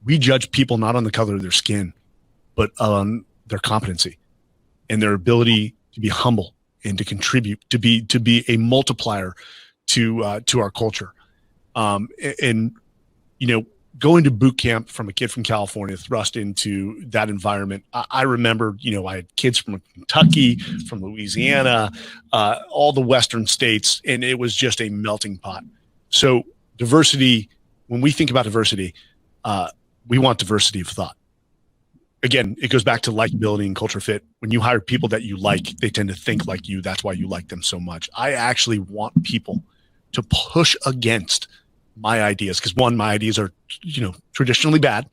We judge people not on the color of their skin, but on their competency and their ability to be humble and to contribute, to be a multiplier to our culture. Going to boot camp from a kid from California, thrust into that environment. I remember, I had kids from Kentucky, from Louisiana, all the Western states, and it was just a melting pot. So diversity when we think about diversity, we want diversity of thought. Again, it goes back to likability and culture fit. When you hire people that you like, they tend to think like you. That's why you like them so much. I actually want people to push against my ideas because, one, my ideas are, traditionally bad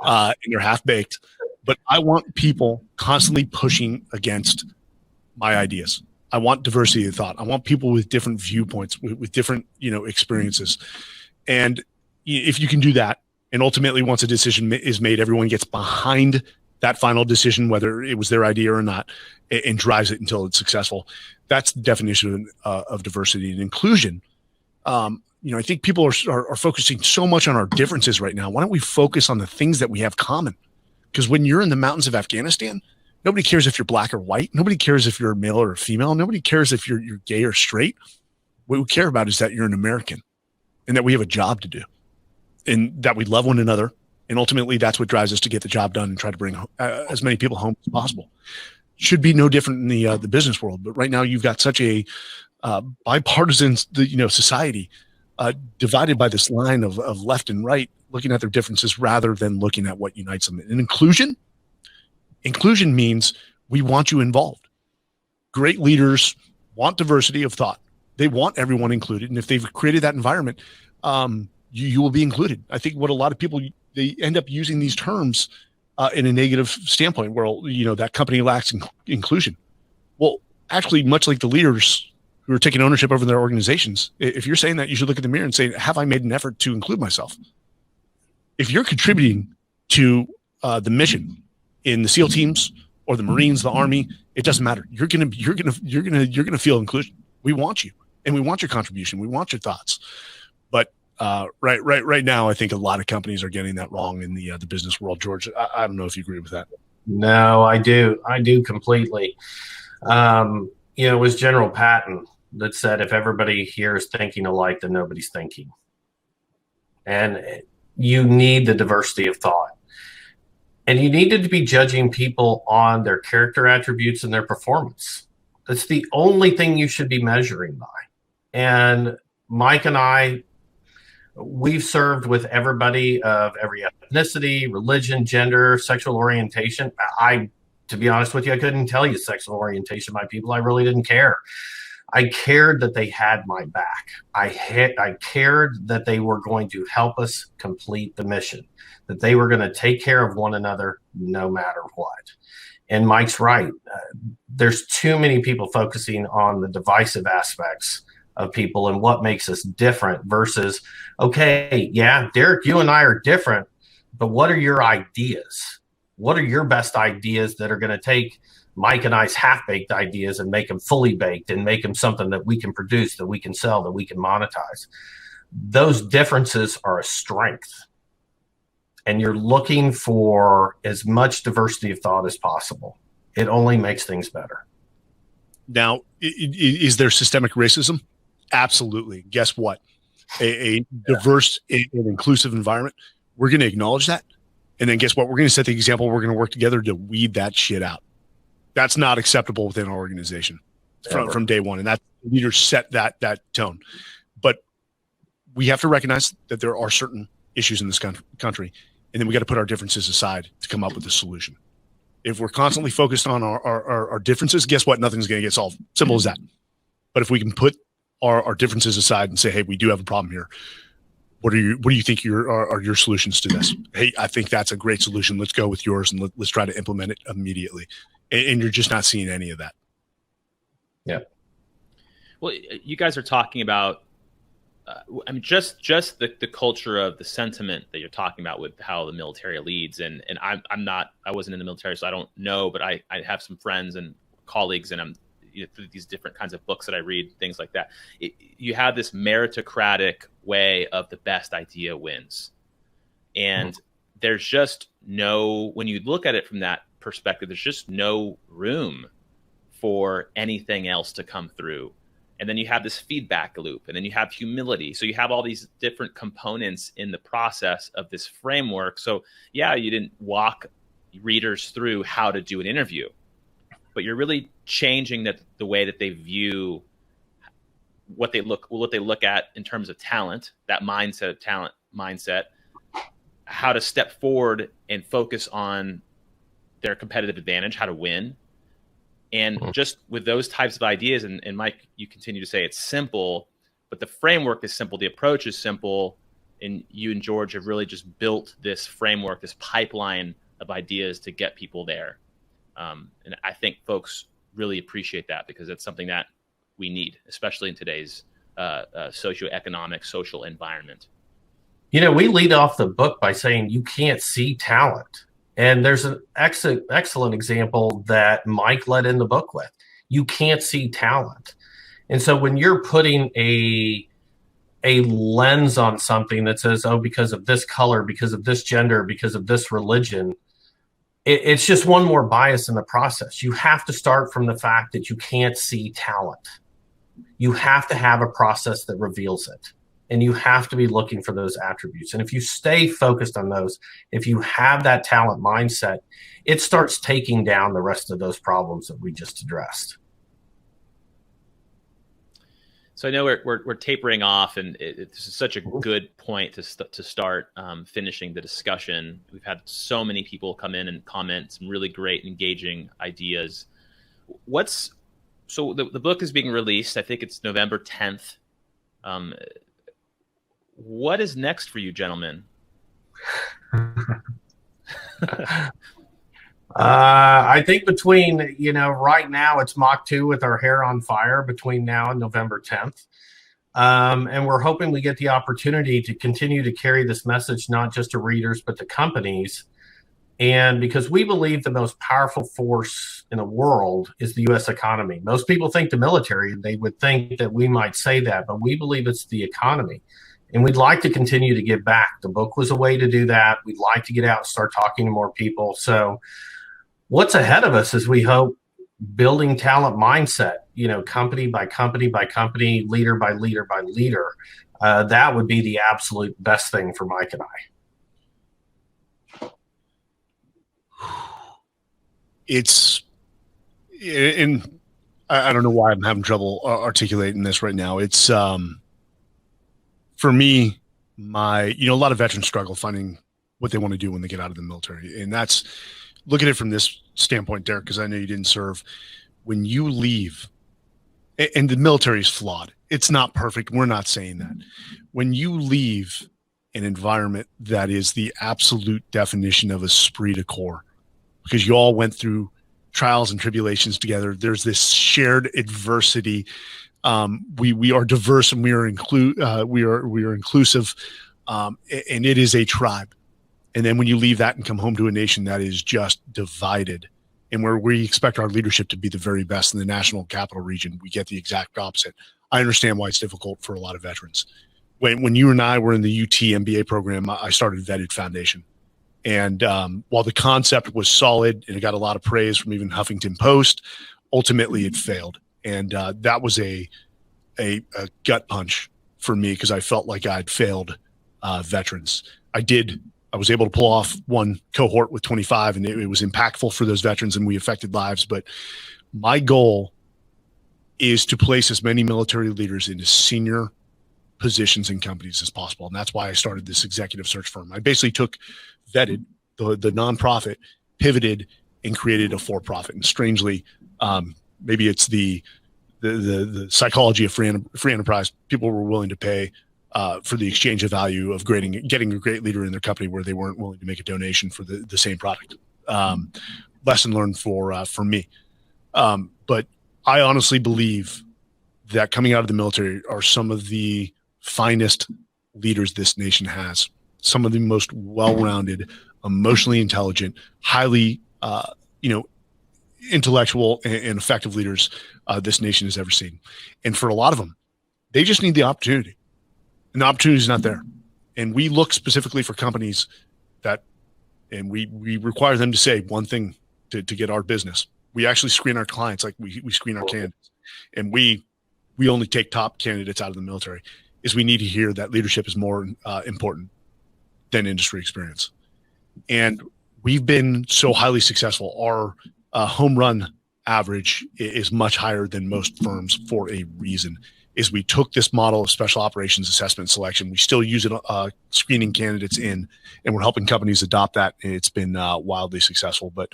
and they're half-baked. But I want people constantly pushing against my ideas. I want diversity of thought. I want people with different viewpoints, with different, experiences. And if you can do that, and ultimately, once a decision is made, everyone gets behind that final decision, whether it was their idea or not, and drives it until it's successful. That's the definition of diversity and inclusion. I think people are focusing so much on our differences right now. Why don't we focus on the things that we have common? Because when you're in the mountains of Afghanistan, nobody cares if you're black or white. Nobody cares if you're a male or a female. Nobody cares if you're gay or straight. What we care about is that you're an American and that we have a job to do. And that we love one another. And ultimately, that's what drives us to get the job done and try to bring as many people home as possible. Should be no different in the business world. But right now, you've got such a bipartisan society divided by this line of left and right, looking at their differences rather than looking at what unites them. And inclusion means we want you involved. Great leaders want diversity of thought. They want everyone included. And if they've created that environment, you will be included. I think what a lot of people, they end up using these terms in a negative standpoint where, that company lacks inclusion. Well, actually, much like the leaders who are taking ownership over their organizations, if you're saying that, you should look in the mirror and say, have I made an effort to include myself? If you're contributing to the mission in the SEAL teams or the Marines, the Army, it doesn't matter. You're gonna feel inclusion. We want you, and we want your contribution. We want your thoughts. But right now, I think a lot of companies are getting that wrong in the business world. George, I don't know if you agree with that. No, I do completely. It was General Patton that said, if everybody here is thinking alike, then nobody's thinking. And you need the diversity of thought. And you needed to be judging people on their character attributes and their performance. That's the only thing you should be measuring by. And Mike and I, we've served with everybody of every ethnicity, religion, gender, sexual orientation. To be honest with you, I couldn't tell you sexual orientation by people. I really didn't care. I cared that they had my back. I cared that they were going to help us complete the mission, that they were going to take care of one another no matter what. And Mike's right. There's too many people focusing on the divisive aspects of people and what makes us different versus, okay, yeah, Derek, you and I are different, but what are your ideas? What are your best ideas that are going to take Mike and I's half-baked ideas and make them fully baked and make them something that we can produce, that we can sell, that we can monetize? Those differences are a strength. And you're looking for as much diversity of thought as possible. It only makes things better. Now, is there systemic racism? Absolutely. Guess what? A diverse and inclusive environment, we're going to acknowledge that. And then guess what? We're going to set the example. We're going to work together to weed that shit out. That's not acceptable within our organization from day one. And that leaders set that tone. But we have to recognize that there are certain issues in this country. And then we got to put our differences aside to come up with a solution. If we're constantly focused on our differences, guess what? Nothing's going to get solved. Simple as that. But if we can put our differences aside and say, hey, we do have a problem here. What do you think are your solutions to this? Hey, I think that's a great solution. Let's go with yours and let's try to implement it immediately. And you're just not seeing any of that. Yeah. Well, you guys are talking about, just the culture of the sentiment that you're talking about with how the military leads. And I wasn't in the military, so I don't know, but I have some friends and colleagues, and I'm through these different kinds of books that I read, things like that. You have this meritocratic way of the best idea wins. And there's just when you look at it from that perspective, there's just no room for anything else to come through. And then you have this feedback loop, and then you have humility. So you have all these different components in the process of this framework. So yeah, you didn't walk readers through how to do an interview, but you're really changing the way that they view what they look at in terms of talent, that mindset of talent, mindset, how to step forward and focus on their competitive advantage, how to win. And just with those types of ideas, and Mike, you continue to say it's simple, but the framework is simple, the approach is simple, and you and George have really just built this framework, this pipeline of ideas to get people there. And I think folks really appreciate that, because it's something that we need, especially in today's socioeconomic, social environment. You know, we lead off the book by saying you can't see talent. And there's an excellent example that Mike led in the book with. You can't see talent. And so when you're putting a lens on something that says, oh, because of this color, because of this gender, because of this religion, it's just one more bias in the process. You have to start from the fact that you can't see talent. You have to have a process that reveals it. And you have to be looking for those attributes. And if you stay focused on those, if you have that talent mindset, it starts taking down the rest of those problems that we just addressed. So I know we're tapering off, and it's such a good point to start finishing the discussion. We've had so many people come in and comment some really great, engaging ideas. So the book is being released. I think it's November 10th. What is next for you, gentlemen? I think between, right now it's Mach 2 with our hair on fire between now and November 10th. And we're hoping we get the opportunity to continue to carry this message, not just to readers, but to companies. And because we believe the most powerful force in the world is the U.S. economy. Most people think the military, they would think that we might say that, but we believe it's the economy. And we'd like to continue to give back. The book was a way to do that. We'd like to get out and start talking to more people. So what's ahead of us is, we hope, building talent mindset, company by company by company, leader by leader by leader. That would be the absolute best thing for Mike and I. And I don't know why I'm having trouble articulating this right now. It's, for me, a lot of veterans struggle finding what they want to do when they get out of the military. And that's, look at it from this standpoint, Derek, because I know you didn't serve. When you leave, and the military is flawed, it's not perfect. We're not saying that. When you leave an environment that is the absolute definition of esprit de corps, because you all went through trials and tribulations together, there's this shared adversity. We are diverse, and we are inclusive, and it is a tribe. And then when you leave that and come home to a nation that is just divided, and where we expect our leadership to be the very best in the national capital region, we get the exact opposite. I understand why it's difficult for a lot of veterans. When you and I were in the UT MBA program, I started Vetted Foundation. And while the concept was solid and it got a lot of praise from even Huffington Post, ultimately it failed. And that was a gut punch for me, because I felt like I'd failed veterans. I was able to pull off one cohort with 25, and it was impactful for those veterans, and we affected lives. But my goal is to place as many military leaders into senior positions in companies as possible. And that's why I started this executive search firm. I basically took Vetted, the nonprofit, pivoted, and created a for-profit. And strangely, maybe it's the psychology of free enterprise. People were willing to pay for the exchange of value of getting a great leader in their company where they weren't willing to make a donation for the same product. Lesson learned for me. But I honestly believe that coming out of the military are some of the finest leaders this nation has. Some of the most well-rounded, emotionally intelligent, highly, intellectual and effective leaders this nation has ever seen. And for a lot of them, they just need the opportunity. And the opportunity is not there. And we look specifically for companies and we require them to say one thing to get our business. We actually screen our clients like we screen our candidates. And we only take top candidates out of the military. Is we need to hear that leadership is more important than industry experience. And we've been so highly successful. Our home run average is much higher than most firms for a reason. is we took this model of special operations assessment selection. We still use it screening candidates in, and we're helping companies adopt that. And it's been wildly successful. But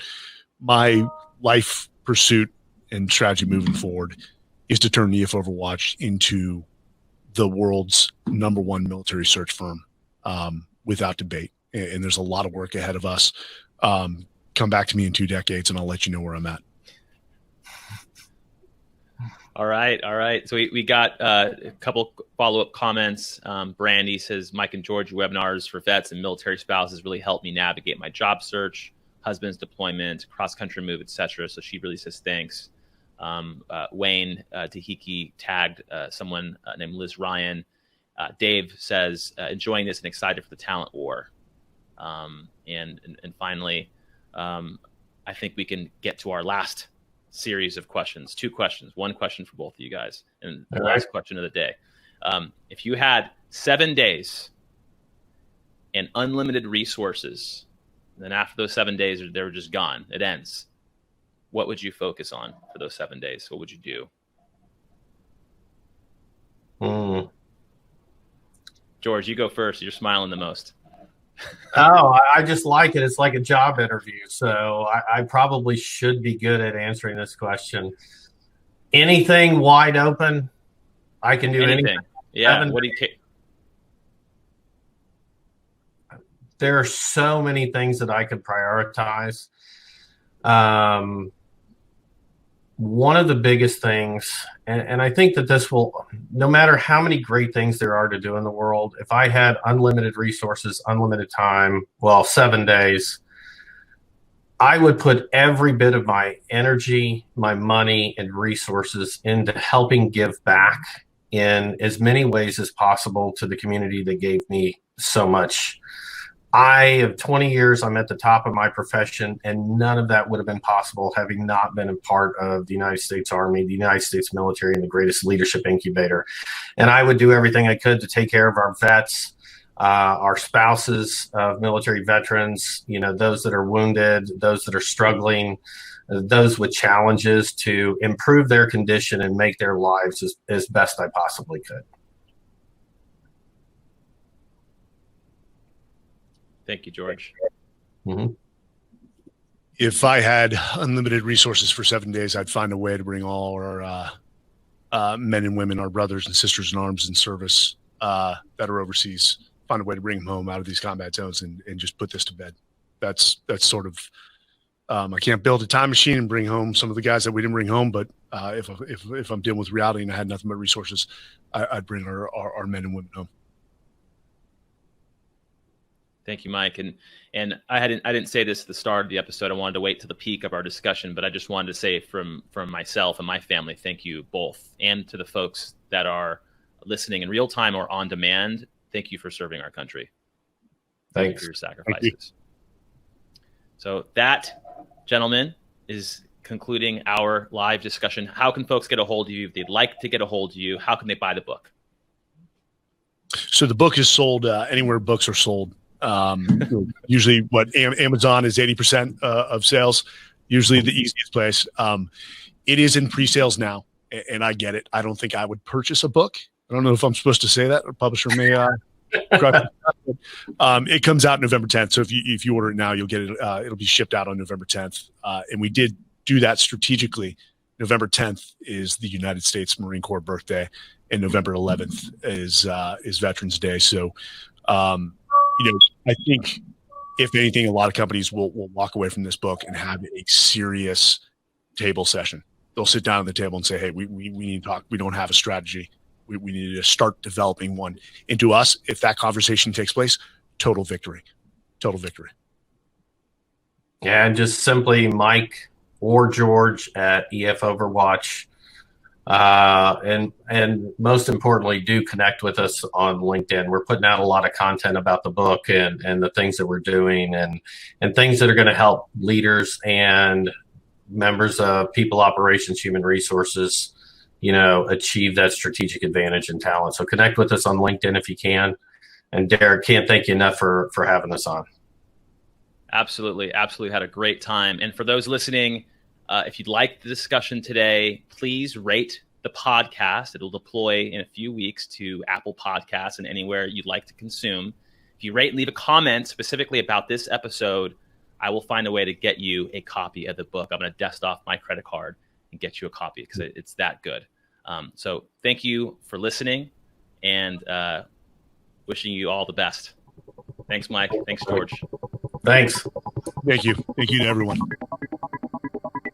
my life pursuit and strategy moving forward is to turn EF Overwatch into the world's #1 military search firm, without debate. And there's a lot of work ahead of us. Come back to me in 2 decades and I'll let you know where I'm at. All right. So we got a couple follow-up comments. Brandy says, Mike and George, your webinars for vets and military spouses really helped me navigate my job search, husband's deployment, cross-country move, etc. So she really says thanks. Wayne Tahiki tagged someone named Liz Ryan. Dave says, enjoying this and excited for the talent war. And finally, I think we can get to our last series of questions. 2 questions, 1 question for both of you guys, and the last question of the day. If you had 7 days and unlimited resources, then after those 7 days they were just gone, it ends, what would you focus on for those 7 days? What would you do? George, you go first. You're smiling the most. Oh, I just like it. It's like a job interview. So I probably should be good at answering this question. Anything wide open, I can do anything. Yeah. What do you care? There are so many things that I could prioritize. One of the biggest things, and I think that this will, no matter how many great things there are to do in the world, if I had unlimited resources, unlimited time, 7 days, I would put every bit of my energy, my money, and resources into helping give back in as many ways as possible to the community that gave me so much. I have 20 years, I'm at the top of my profession, and none of that would have been possible having not been a part of the United States Army, the United States military, and the greatest leadership incubator. And I would do everything I could to take care of our vets, our spouses of military veterans, those that are wounded, those that are struggling, those with challenges, to improve their condition and make their lives as best I possibly could. Thank you, George. Mm-hmm. If I had unlimited resources for 7 days, I'd find a way to bring all our men and women, our brothers and sisters in arms and service that are overseas, find a way to bring them home out of these combat zones and just put this to bed. That's sort of, I can't build a time machine and bring home some of the guys that we didn't bring home, but if I'm dealing with reality and I had nothing but resources, I'd bring our men and women home. Thank you, Mike. And I didn't say this at the start of the episode. I wanted to wait to the peak of our discussion, but I just wanted to say from myself and my family, thank you both, and to the folks that are listening in real time or on demand. Thank you for serving our country. Thank you for your sacrifices. So that, gentlemen, is concluding our live discussion. How can folks get a hold of you if they'd like to get a hold of you? How can they buy the book? So the book is sold anywhere books are sold. Usually Amazon is 80% of sales, usually the easiest place. It is in pre-sales now, and I get it. I don't think I would purchase a book. I don't know if I'm supposed to say that. A publisher may. It comes out November 10th. So if you order it now, you'll get it. It'll be shipped out on November 10th. And we did do that strategically. November 10th is the United States Marine Corps birthday, and November 11th is Veterans Day. So, I think if anything, a lot of companies will walk away from this book and have a serious table session. They'll sit down at the table and say, hey, we need to talk. We don't have a strategy. We need to start developing one. And to us, if that conversation takes place, total victory. Total victory. Yeah, and just simply Mike or George at EF Overwatch. And most importantly, do connect with us on LinkedIn. We're putting out a lot of content about the book and the things that we're doing and things that are going to help leaders and members of people operations, human resources, achieve that strategic advantage and talent. So connect with us on LinkedIn if you can. And Derek, can't thank you enough for having us on. Absolutely. Had a great time. And for those listening, if you'd like the discussion today, please rate the podcast. It'll deploy in a few weeks to Apple Podcasts and anywhere you'd like to consume. If you rate and leave a comment specifically about this episode, I will find a way to get you a copy of the book. I'm going to dust off my credit card and get you a copy because it's that good. So thank you for listening, and wishing you all the best. Thanks, Mike. Thanks, George. Thanks. Thank you. Thank you to everyone.